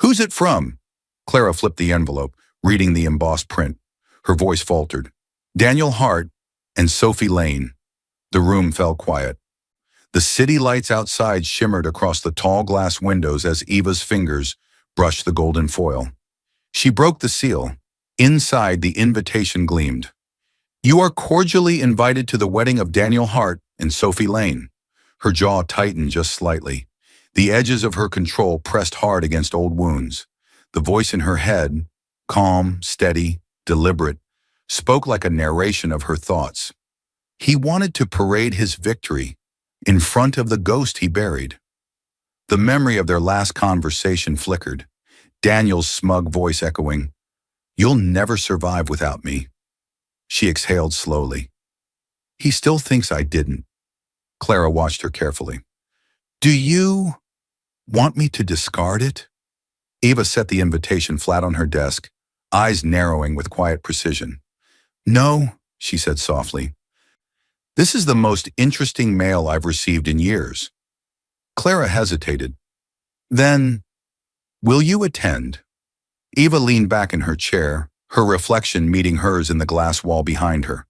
[SPEAKER 1] Who's it from? Clara flipped the envelope, reading the embossed print. Her voice faltered. Daniel Hart and Sophie Lane. The room fell quiet. The city lights outside shimmered across the tall glass windows as Eva's fingers brushed the golden foil. She broke the seal. Inside, the invitation gleamed. "You are cordially invited to the wedding of Daniel Hart and Sophie Lane." Her jaw tightened just slightly. The edges of her control pressed hard against old wounds. The voice in her head, calm, steady, deliberate, spoke like a narration of her thoughts. He wanted to parade his victory in front of the ghost he buried. The memory of their last conversation flickered, Daniel's smug voice echoing, "You'll never survive without me." She exhaled slowly. "He still thinks I didn't." Clara watched her carefully. "Do you want me to discard it?" Eva set the invitation flat on her desk, eyes narrowing with quiet precision. "No," she said softly. "This is the most interesting mail I've received in years." Clara hesitated. "Then, will you attend?" Eva leaned back in her chair, her reflection meeting hers in the glass wall behind her.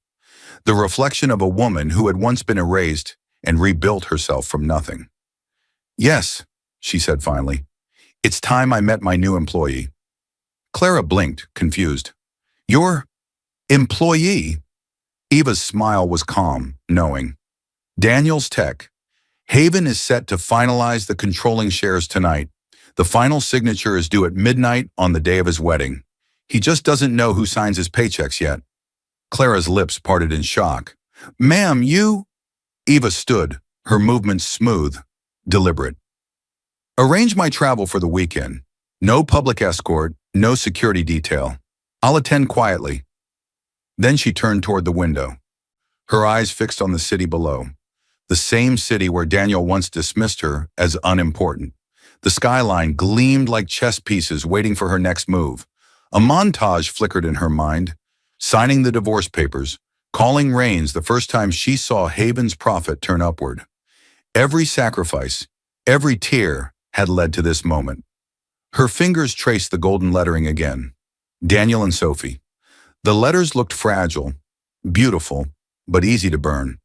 [SPEAKER 1] The reflection of a woman who had once been erased and rebuilt herself from nothing. "Yes," she said finally. "It's time I met my new employee." Clara blinked, confused. "Your employee?" Eva's smile was calm, knowing. "Daniel's Tech. Haven is set to finalize the controlling shares tonight. The final signature is due at midnight on the day of his wedding. He just doesn't know who signs his paychecks yet." Clara's lips parted in shock. "Ma'am, you—" Eva stood, her movements smooth, deliberate. "Arrange my travel for the weekend. No public escort, no security detail. I'll attend quietly." Then she turned toward the window, her eyes fixed on the city below, the same city where Daniel once dismissed her as unimportant. The skyline gleamed like chess pieces waiting for her next move. A montage flickered in her mind, signing the divorce papers, calling Rains the first time she saw Haven's profit turn upward. Every sacrifice, every tear had led to this moment. Her fingers traced the golden lettering again. Daniel and Sophie. The letters looked fragile, beautiful, but easy to burn.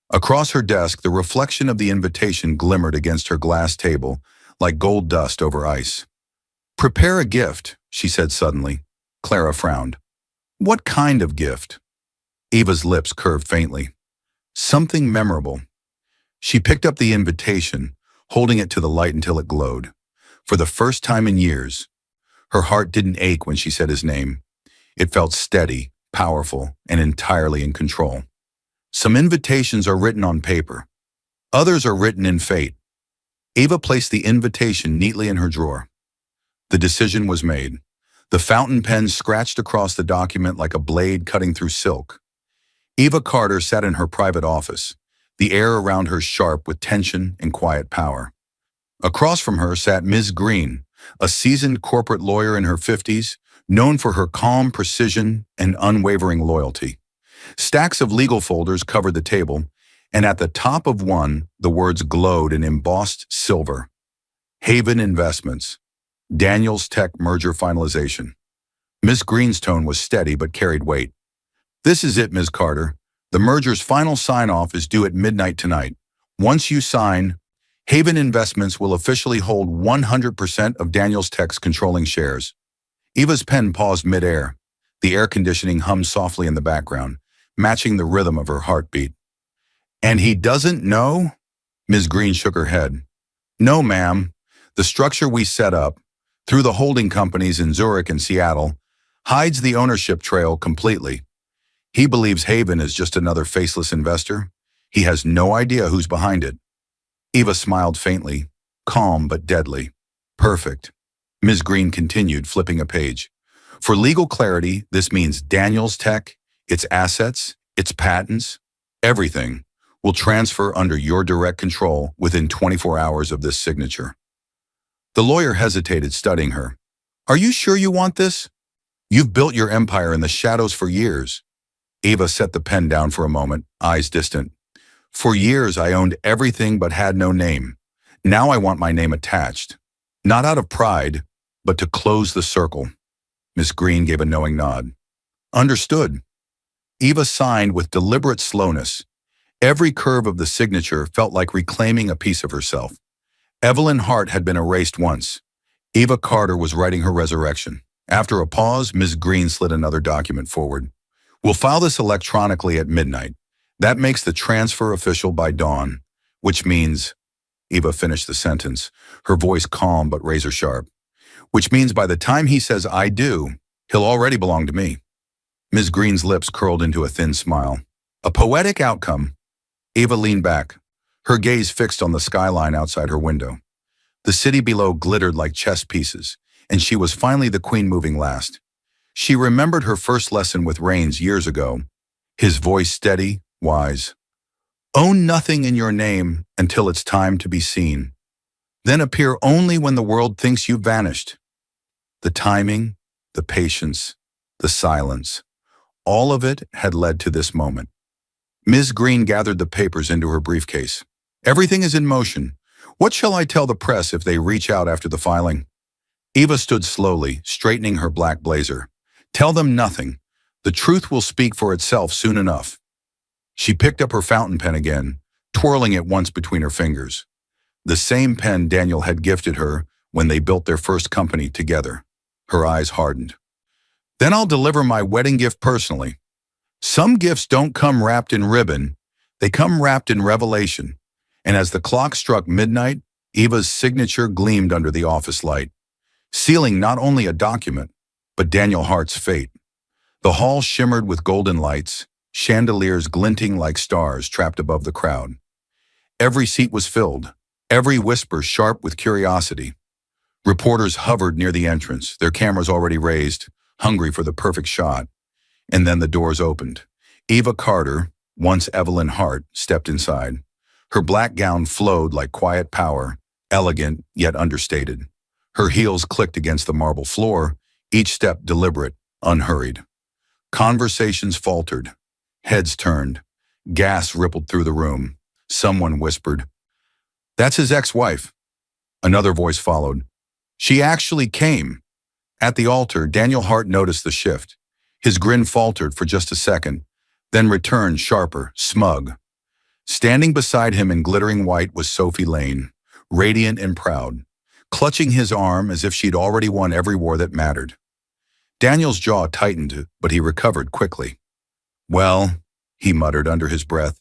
[SPEAKER 1] Across her desk, the reflection of the invitation glimmered against her glass table, like gold dust over ice. "Prepare a gift," she said suddenly. Clara frowned. "What kind of gift?" Eva's lips curved faintly. "Something memorable." She picked up the invitation, holding it to the light until it glowed. For the first time in years, her heart didn't ache when she said his name. It felt steady, powerful, and entirely in control. Some invitations are written on paper. Others are written in fate. Eva placed the invitation neatly in her drawer. The decision was made. The fountain pen scratched across the document like a blade cutting through silk. Eva Carter sat in her private office, the air around her sharp with tension and quiet power. Across from her sat Ms. Green, a seasoned corporate lawyer in her 50s, known for her calm precision and unwavering loyalty. Stacks of legal folders covered the table, and at the top of one, the words glowed in embossed silver. Haven Investments. Daniel's Tech merger finalization. Ms. Green's tone was steady but carried weight. "This is it, Ms. Carter. The merger's final sign-off is due at midnight tonight. Once you sign, Haven Investments will officially hold 100% of Daniel's Tech's controlling shares." Eva's pen paused mid-air. The air conditioning hummed softly in the background, matching the rhythm of her heartbeat. "And he doesn't know?" Ms. Green shook her head. "No, ma'am. The structure we set up, through the holding companies in Zurich and Seattle, hides the ownership trail completely. He believes Haven is just another faceless investor. He has no idea who's behind it." Eva smiled faintly, calm but deadly. "Perfect." Ms. Green continued, flipping a page. "For legal clarity, this means Daniel's Tech, its assets, its patents, everything will transfer under your direct control within 24 hours of this signature." The lawyer hesitated, studying her. "Are you sure you want this? You've built your empire in the shadows for years." Eva set the pen down for a moment, eyes distant. "For years I owned everything but had no name. Now I want my name attached. Not out of pride, but to close the circle." Miss Green gave a knowing nod. "Understood." Eva signed with deliberate slowness, Every curve of the signature felt like reclaiming a piece of herself. Evelyn Hart had been erased once. Eva Carter was writing her resurrection. After a pause, Ms. Green slid another document forward. We'll file this electronically at midnight. That makes the transfer official by dawn, which means, Eva finished the sentence, her voice calm but razor sharp, which means by the time he says I do, he'll already belong to me. Ms. Green's lips curled into a thin smile. A poetic outcome. Eva leaned back, her gaze fixed on the skyline outside her window. The city below glittered like chess pieces, and she was finally the queen moving last. She remembered her first lesson with Rains years ago, his voice steady, wise. Own nothing in your name until it's time to be seen. Then appear only when the world thinks you've vanished. The timing, the patience, the silence, all of it had led to this moment. Ms. Green gathered the papers into her briefcase. Everything is in motion. What shall I tell the press if they reach out after the filing? Eva stood slowly, straightening her black blazer. Tell them nothing. The truth will speak for itself soon enough. She picked up her fountain pen again, twirling it once between her fingers. The same pen Daniel had gifted her when they built their first company together. Her eyes hardened. Then I'll deliver my wedding gift personally. Some gifts don't come wrapped in ribbon, they come wrapped in revelation. And as the clock struck midnight, Eva's signature gleamed under the office light, sealing not only a document, but Daniel Hart's fate. The hall shimmered with golden lights, chandeliers glinting like stars trapped above the crowd. Every seat was filled, every whisper sharp with curiosity. Reporters hovered near the entrance, their cameras already raised, hungry for the perfect shot. And then the doors opened. Eva Carter, once Evelyn Hart, stepped inside. Her black gown flowed like quiet power, elegant yet understated. Her heels clicked against the marble floor, each step deliberate, unhurried. Conversations faltered. Heads turned. Gas rippled through the room. Someone whispered, "That's his ex-wife." Another voice followed, "She actually came." At the altar, Daniel Hart noticed the shift. His grin faltered for just a second, then returned sharper, smug. Standing beside him in glittering white was Sophie Lane, radiant and proud, clutching his arm as if she'd already won every war that mattered. Daniel's jaw tightened, but he recovered quickly. "Well," he muttered under his breath,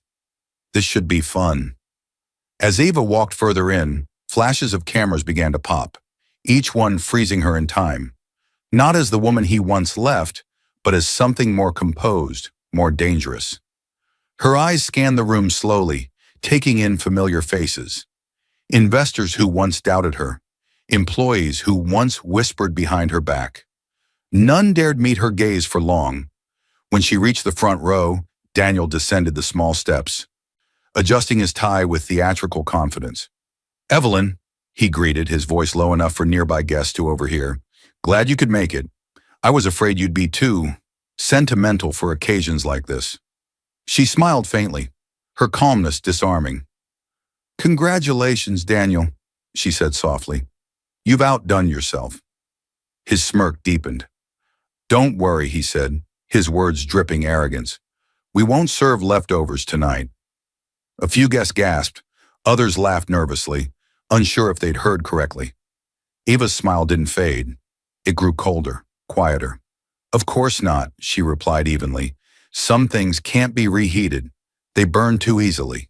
[SPEAKER 1] "this should be fun." As Eva walked further in, flashes of cameras began to pop, each one freezing her in time. Not as the woman he once left, but as something more composed, more dangerous. Her eyes scanned the room slowly, taking in familiar faces. Investors who once doubted her, employees who once whispered behind her back. None dared meet her gaze for long. When she reached the front row, Daniel descended the small steps, adjusting his tie with theatrical confidence. "Evelyn," he greeted, his voice low enough for nearby guests to overhear. "Glad you could make it. I was afraid you'd be too sentimental for occasions like this." She smiled faintly, her calmness disarming. "Congratulations, Daniel," she said softly. "You've outdone yourself." His smirk deepened. "Don't worry," he said, his words dripping arrogance. "We won't serve leftovers tonight." A few guests gasped, others laughed nervously, unsure if they'd heard correctly. Eva's smile didn't fade. It grew colder, quieter. "Of course not," she replied evenly. "Some things can't be reheated. They burn too easily."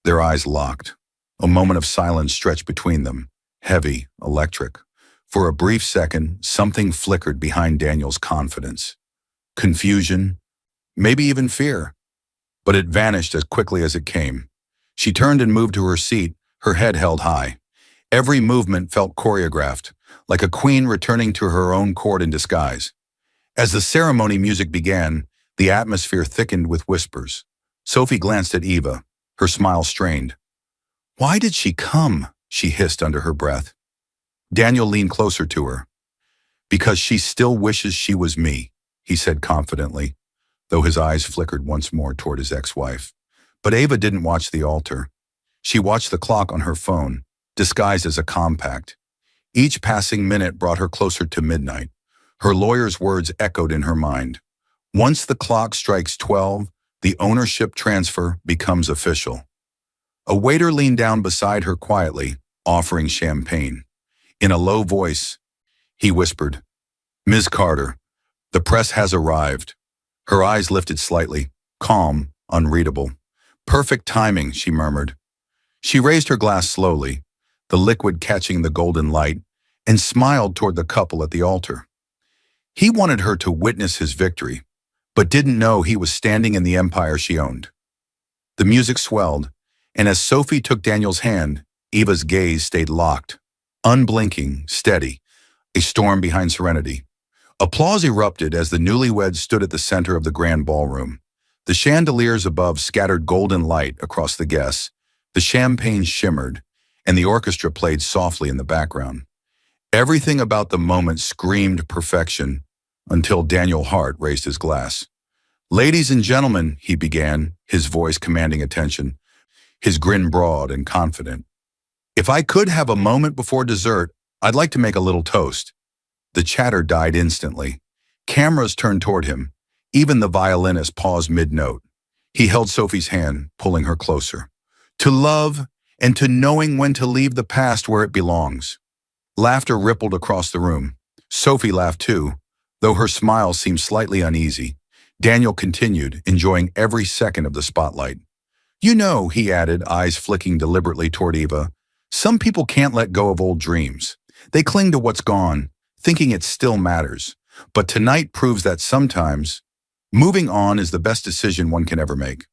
[SPEAKER 1] Their eyes locked. A moment of silence stretched between them, heavy, electric. For a brief second, something flickered behind Daniel's confidence. Confusion, maybe even fear. But it vanished as quickly as it came. She turned and moved to her seat, her head held high. Every movement felt choreographed, like a queen returning to her own court in disguise. As the ceremony music began, the atmosphere thickened with whispers. Sophie glanced at Eva, her smile strained. "Why did she come?" she hissed under her breath. Daniel leaned closer to her. "Because she still wishes she was me," he said confidently, though his eyes flickered once more toward his ex-wife. But Eva didn't watch the altar. She watched the clock on her phone, disguised as a compact. Each passing minute brought her closer to midnight. Her lawyer's words echoed in her mind. "Once the clock strikes 12, The ownership transfer becomes official. A waiter leaned down beside her quietly, offering champagne. In a low voice, he whispered, "Ms. Carter, the press has arrived." Her eyes lifted slightly, calm, unreadable. "Perfect timing," she murmured. She raised her glass slowly, the liquid catching the golden light, and smiled toward the couple at the altar. He wanted her to witness his victory, but didn't know he was standing in the empire she owned. The music swelled, and as Sophie took Daniel's hand, Eva's gaze stayed locked, unblinking, steady, a storm behind serenity. Applause erupted as the newlyweds stood at the center of the grand ballroom. The chandeliers above scattered golden light across the guests, the champagne shimmered, and the orchestra played softly in the background. Everything about the moment screamed perfection until Daniel Hart raised his glass. "Ladies and gentlemen," he began, his voice commanding attention, his grin broad and confident. "If I could have a moment before dessert, I'd like to make a little toast." The chatter died instantly. Cameras turned toward him. Even the violinist paused mid-note. He held Sophie's hand, pulling her closer. "To love and to knowing when to leave the past where it belongs." Laughter rippled across the room. Sophie laughed too, though her smile seemed slightly uneasy. Daniel continued, enjoying every second of the spotlight. "You know," he added, eyes flicking deliberately toward Eva, "some people can't let go of old dreams. They cling to what's gone, thinking it still matters. But tonight proves that sometimes moving on is the best decision one can ever make."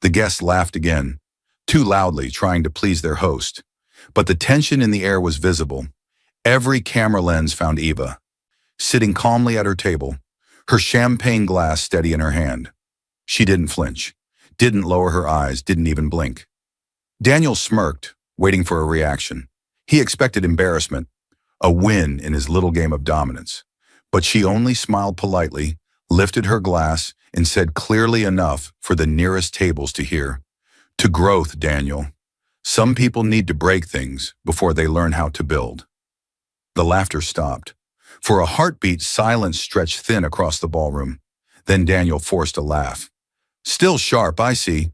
[SPEAKER 1] The guests laughed again, too loudly, trying to please their host. But the tension in the air was visible. Every camera lens found Eva, sitting calmly at her table, her champagne glass steady in her hand. She didn't flinch, didn't lower her eyes, didn't even blink. Daniel smirked, waiting for a reaction. He expected embarrassment, a win in his little game of dominance. But she only smiled politely, lifted her glass, and said clearly enough for the nearest tables to hear, "To growth, Daniel. Some people need to break things before they learn how to build." The laughter stopped. For a heartbeat, silence stretched thin across the ballroom. Then Daniel forced a laugh. "Still sharp, I see."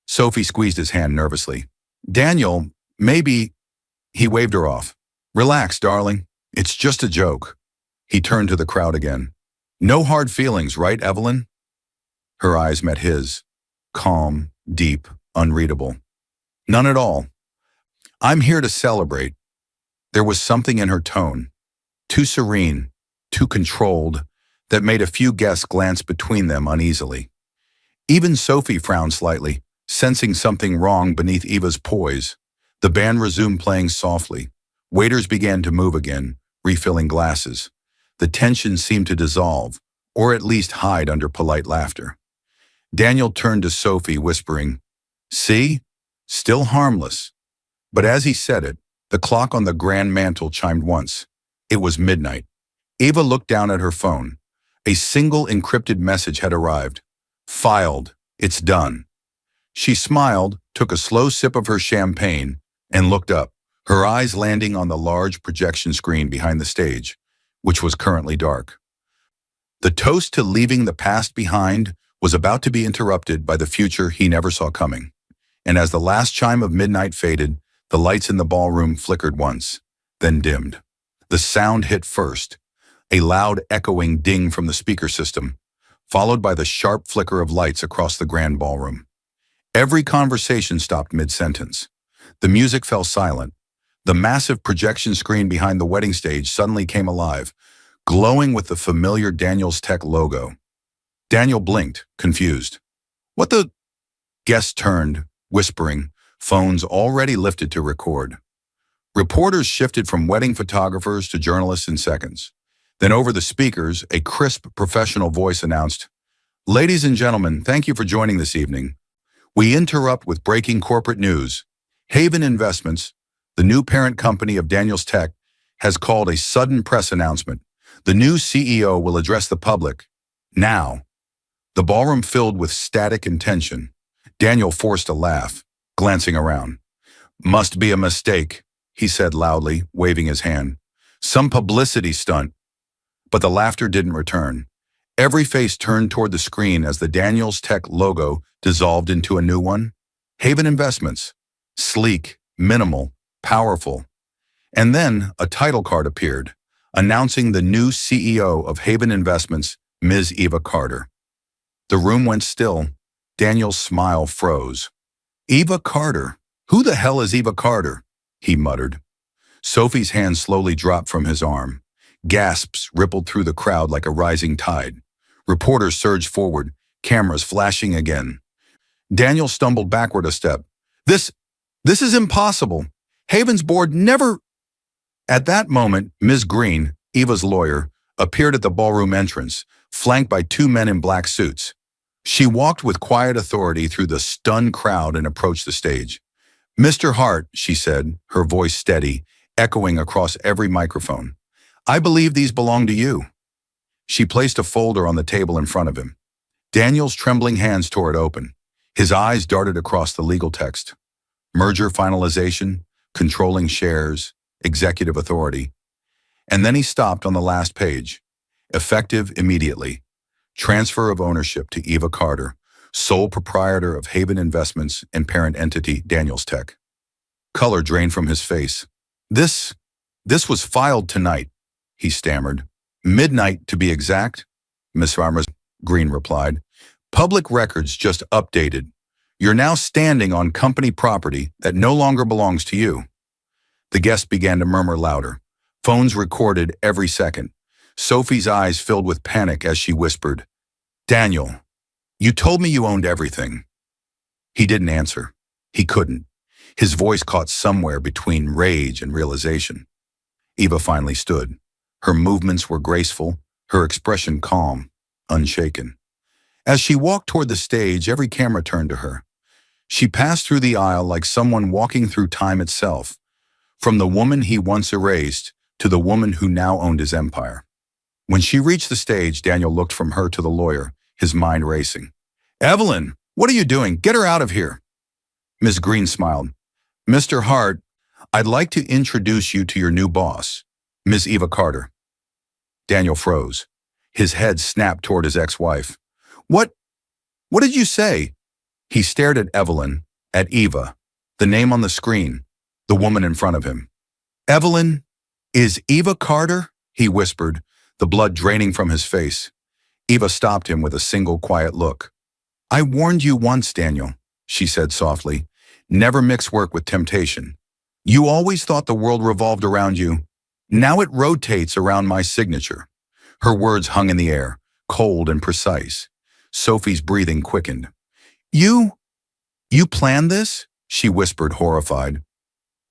[SPEAKER 1] Sophie squeezed his hand nervously. "Daniel, maybe—" He waved her off. "Relax, darling. It's just a joke." He turned to the crowd again. "No hard feelings, right, Evelyn?" Her eyes met his, calm, deep, unreadable. "None at all. I'm here to celebrate." There was something in her tone, too serene, too controlled, that made a few guests glance between them uneasily. Even Sophie frowned slightly, sensing something wrong beneath Eva's poise. The band resumed playing softly. Waiters began to move again, refilling glasses. The tension seemed to dissolve, or at least hide under polite laughter. Daniel turned to Sophie, whispering, "See? Still harmless." But as he said it, the clock on the grand mantel chimed once. It was midnight. Eva looked down at her phone. A single encrypted message had arrived. "Filed. It's done." She smiled, took a slow sip of her champagne, and looked up, her eyes landing on the large projection screen behind the stage, which was currently dark. The toast to leaving the past behind was about to be interrupted by the future he never saw coming. And as the last chime of midnight faded, the lights in the ballroom flickered once, then dimmed. The sound hit first, a loud echoing ding from the speaker system, followed by the sharp flicker of lights across the grand ballroom. Every conversation stopped mid-sentence. The music fell silent. The massive projection screen behind the wedding stage suddenly came alive, glowing with the familiar Daniel's Tech logo. Daniel blinked, confused. "What the—" Guests turned, whispering, phones already lifted to record. Reporters shifted from wedding photographers to journalists in seconds. Then over the speakers, a crisp, professional voice announced, "Ladies and gentlemen, thank you for joining this evening. We interrupt with breaking corporate news. Haven Investments, the new parent company of Daniel's Tech, has called a sudden press announcement. The new CEO will address the public. Now." The ballroom filled with static and tension. Daniel forced a laugh, glancing around. "Must be a mistake," he said loudly, waving his hand. "Some publicity stunt." But the laughter didn't return. Every face turned toward the screen as the Daniels Tech logo dissolved into a new one. Haven Investments. Sleek, minimal, powerful. And then a title card appeared, announcing the new CEO of Haven Investments, Ms. Eva Carter. The room went still. Daniel's smile froze. Eva Carter? Who the hell is Eva Carter? He muttered. Sophie's hand slowly dropped from his arm. Gasps rippled through the crowd like a rising tide. Reporters surged forward, cameras flashing again. Daniel stumbled backward a step. This is impossible. Haven's board never... At that moment, Ms. Green, Eva's lawyer, appeared at the ballroom entrance, flanked by two men in black suits. She walked with quiet authority through the stunned crowd and approached the stage. "Mr. Hart," she said, her voice steady, echoing across every microphone. "I believe these belong to you." She placed a folder on the table in front of him. Daniel's trembling hands tore it open. His eyes darted across the legal text. Merger finalization, controlling shares, executive authority. And then he stopped on the last page. Effective immediately. Transfer of ownership to Eva Carter, sole proprietor of Haven Investments and parent entity Daniels Tech. Color drained from his face. This was filed tonight," he stammered. "Midnight, to be exact," Miss Green replied. "Public records just updated. You're now standing on company property that no longer belongs to you." The guests began to murmur louder. Phones recorded every second. Sophie's eyes filled with panic as she whispered, "Daniel, you told me you owned everything." He didn't answer. He couldn't. His voice caught somewhere between rage and realization. Eva finally stood. Her movements were graceful, her expression calm, unshaken. As she walked toward the stage, every camera turned to her. She passed through the aisle like someone walking through time itself, from the woman he once erased to the woman who now owned his empire. When she reached the stage, Daniel looked from her to the lawyer, his mind racing. "Evelyn, what are you doing? Get her out of here." Ms. Green smiled. "Mr. Hart, I'd like to introduce you to your new boss, Ms. Eva Carter." Daniel froze. His head snapped toward his ex-wife. What did you say?" He stared at Evelyn, at Eva, the name on the screen, the woman in front of him. "Evelyn, is Eva Carter?" he whispered, the blood draining from his face. Eva stopped him with a single quiet look. "I warned you once, Daniel," she said softly. "Never mix work with temptation. You always thought the world revolved around you. Now it rotates around my signature." Her words hung in the air, cold and precise. Sophie's breathing quickened. You planned this?" she whispered, horrified.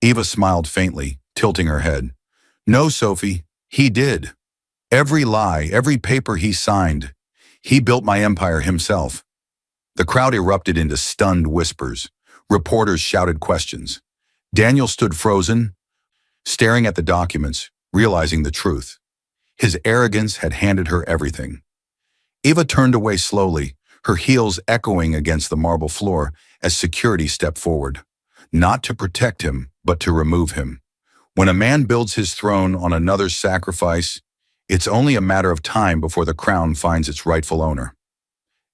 [SPEAKER 1] Eva smiled faintly, tilting her head. "No, Sophie, he did. Every lie, every paper he signed. He built my empire himself." The crowd erupted into stunned whispers. Reporters shouted questions. Daniel stood frozen, staring at the documents, realizing the truth. His arrogance had handed her everything. Eva turned away slowly, her heels echoing against the marble floor as security stepped forward. Not to protect him, but to remove him. When a man builds his throne on another's sacrifice, it's only a matter of time before the crown finds its rightful owner.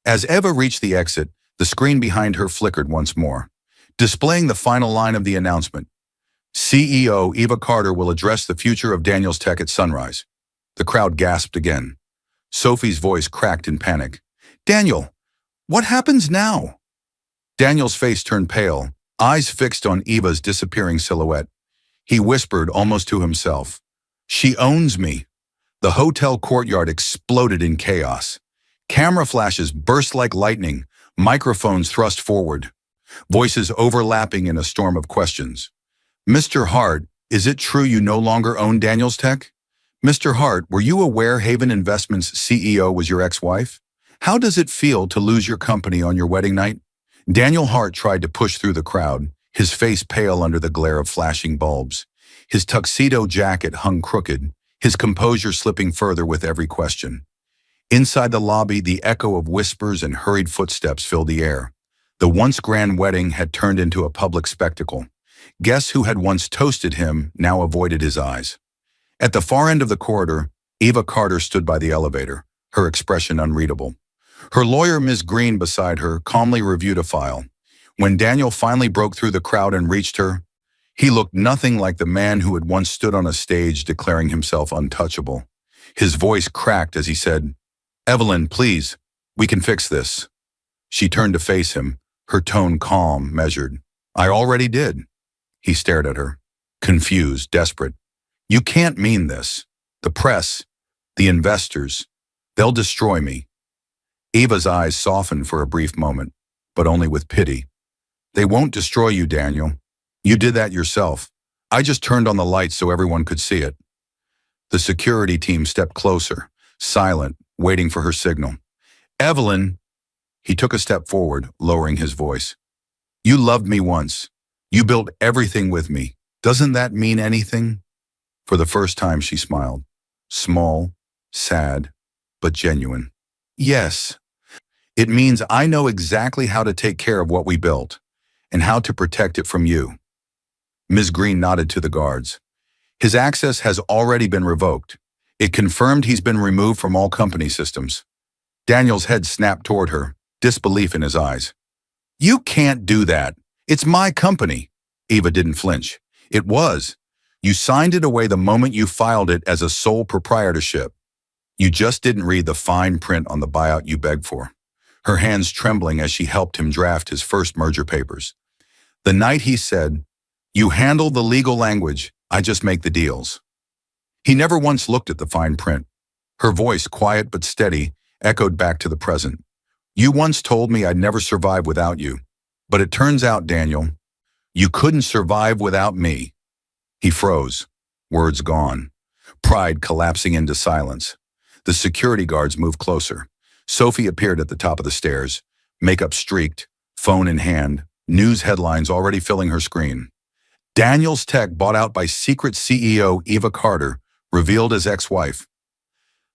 [SPEAKER 1] As Eva reached the exit, the screen behind her flickered once more, displaying the final line of the announcement. "CEO Eva Carter will address the future of Daniels Tech at sunrise." The crowd gasped again. Sophie's voice cracked in panic. "Daniel, what happens now?" Daniel's face turned pale, eyes fixed on Eva's disappearing silhouette. He whispered almost to himself, "She owns me." The hotel courtyard exploded in chaos. Camera flashes burst like lightning, microphones thrust forward, voices overlapping in a storm of questions. "Mr. Hart, is it true you no longer own Daniels Tech? Mr. Hart, were you aware Haven Investments' CEO was your ex-wife? How does it feel to lose your company on your wedding night?" Daniel Hart tried to push through the crowd, his face pale under the glare of flashing bulbs. His tuxedo jacket hung crooked, his composure slipping further with every question. Inside the lobby, the echo of whispers and hurried footsteps filled the air. The once grand wedding had turned into a public spectacle. Guests who had once toasted him now avoided his eyes. At the far end of the corridor, Eva Carter stood by the elevator, her expression unreadable. Her lawyer, Ms. Green, beside her, calmly reviewed a file. When Daniel finally broke through the crowd and reached her, he looked nothing like the man who had once stood on a stage declaring himself untouchable. His voice cracked as he said, "Evelyn, please, we can fix this." She turned to face him, her tone calm, measured. "I already did." He stared at her, confused, desperate. "You can't mean this. The press, the investors, they'll destroy me." Eva's eyes softened for a brief moment, but only with pity. "They won't destroy you, Daniel. You did that yourself. I just turned on the lights so everyone could see it." The security team stepped closer, silent, waiting for her signal. "Evelyn," he took a step forward, lowering his voice. "You loved me once. You built everything with me. Doesn't that mean anything?" For the first time, she smiled. Small, sad, but genuine. "Yes. It means I know exactly how to take care of what we built, and how to protect it from you." Ms. Green nodded to the guards. "His access has already been revoked. It confirmed he's been removed from all company systems." Daniel's head snapped toward her, disbelief in his eyes. "You can't do that. It's my company." Eva didn't flinch. "It was. You signed it away the moment you filed it as a sole proprietorship. You just didn't read the fine print on the buyout you begged for." Her hands trembling as she helped him draft his first merger papers. "The night he said, 'You handle the legal language, I just make the deals.'" He never once looked at the fine print. Her voice, quiet but steady, echoed back to the present. "You once told me I'd never survive without you. But it turns out, Daniel, you couldn't survive without me." He froze, words gone, pride collapsing into silence. The security guards moved closer. Sophie appeared at the top of the stairs, makeup streaked, phone in hand, news headlines already filling her screen. "Daniel's Tech bought out by secret CEO Eva Carter, revealed as ex-wife."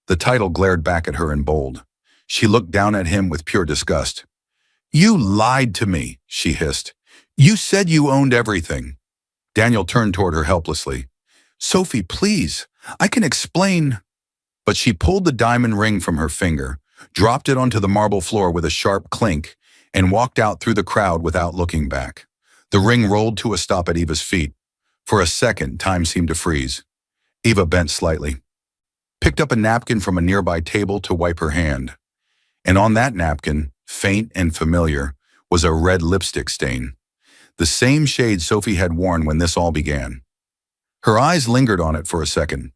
[SPEAKER 1] The title glared back at her in bold. She looked down at him with pure disgust. "You lied to me," she hissed. "You said you owned everything." Daniel turned toward her helplessly. "Sophie, please, I can explain." But she pulled the diamond ring from her finger, dropped it onto the marble floor with a sharp clink, and walked out through the crowd without looking back. The ring rolled to a stop at Eva's feet. For a second, time seemed to freeze. Eva bent slightly, picked up a napkin from a nearby table to wipe her hand. And on that napkin, faint and familiar, was a red lipstick stain. The same shade Sophie had worn when this all began. Her eyes lingered on it for a second.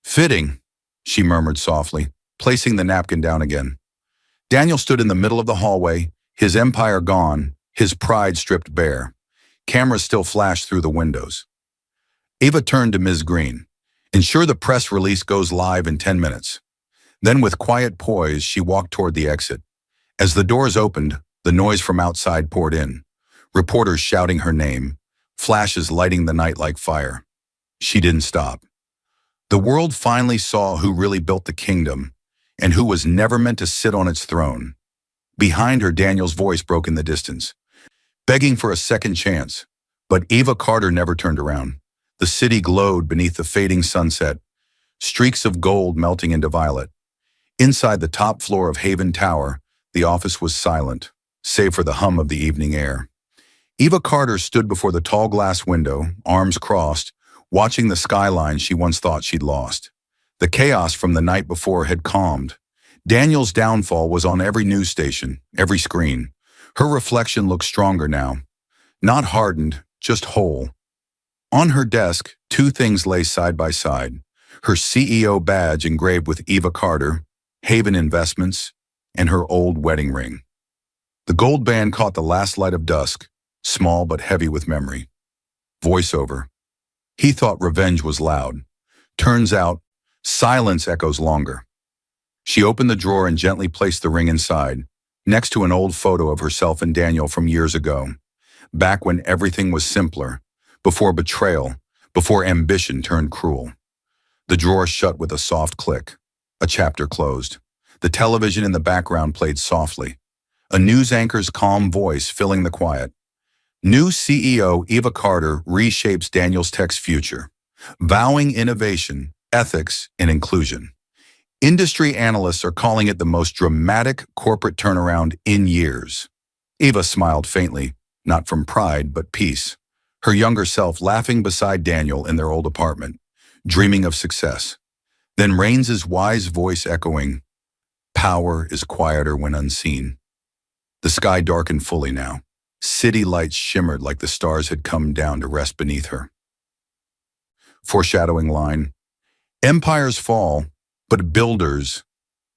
[SPEAKER 1] "Fitting," she murmured softly, placing the napkin down again. Daniel stood in the middle of the hallway, his empire gone, his pride stripped bare. Cameras still flashed through the windows. Eva turned to Ms. Green. "Ensure the press release goes live in 10 minutes. Then with quiet poise, she walked toward the exit. As the doors opened, the noise from outside poured in. Reporters shouting her name, flashes lighting the night like fire. She didn't stop. The world finally saw who really built the kingdom, and who was never meant to sit on its throne. Behind her, Daniel's voice broke in the distance, begging for a second chance. But Eva Carter never turned around. The city glowed beneath the fading sunset, streaks of gold melting into violet. Inside the top floor of Haven Tower, the office was silent, save for the hum of the evening air. Eva Carter stood before the tall glass window, arms crossed, watching the skyline she once thought she'd lost. The chaos from the night before had calmed. Daniel's downfall was on every news station, every screen. Her reflection looked stronger now. Not hardened, just whole. On her desk, two things lay side by side. Her CEO badge engraved with Eva Carter, Haven Investments, and her old wedding ring. The gold band caught the last light of dusk, small but heavy with memory. Voiceover. He thought revenge was loud. Turns out, silence echoes longer. She opened the drawer and gently placed the ring inside, next to an old photo of herself and Daniel from years ago, back when everything was simpler, before betrayal, before ambition turned cruel. The drawer shut with a soft click. A chapter closed. The television in the background played softly. A news anchor's calm voice filling the quiet. New CEO Eva Carter reshapes Daniel's Tech's future, vowing innovation, ethics, and inclusion. Industry analysts are calling it the most dramatic corporate turnaround in years. Eva smiled faintly, not from pride, but peace, her younger self laughing beside Daniel in their old apartment, dreaming of success. Then Raines's wise voice echoing, "Power is quieter when unseen." The sky darkened fully now. City lights shimmered like the stars had come down to rest beneath her. Foreshadowing line, "Empires fall, but builders,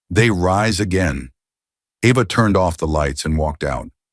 [SPEAKER 1] they rise again." Ava turned off the lights and walked out,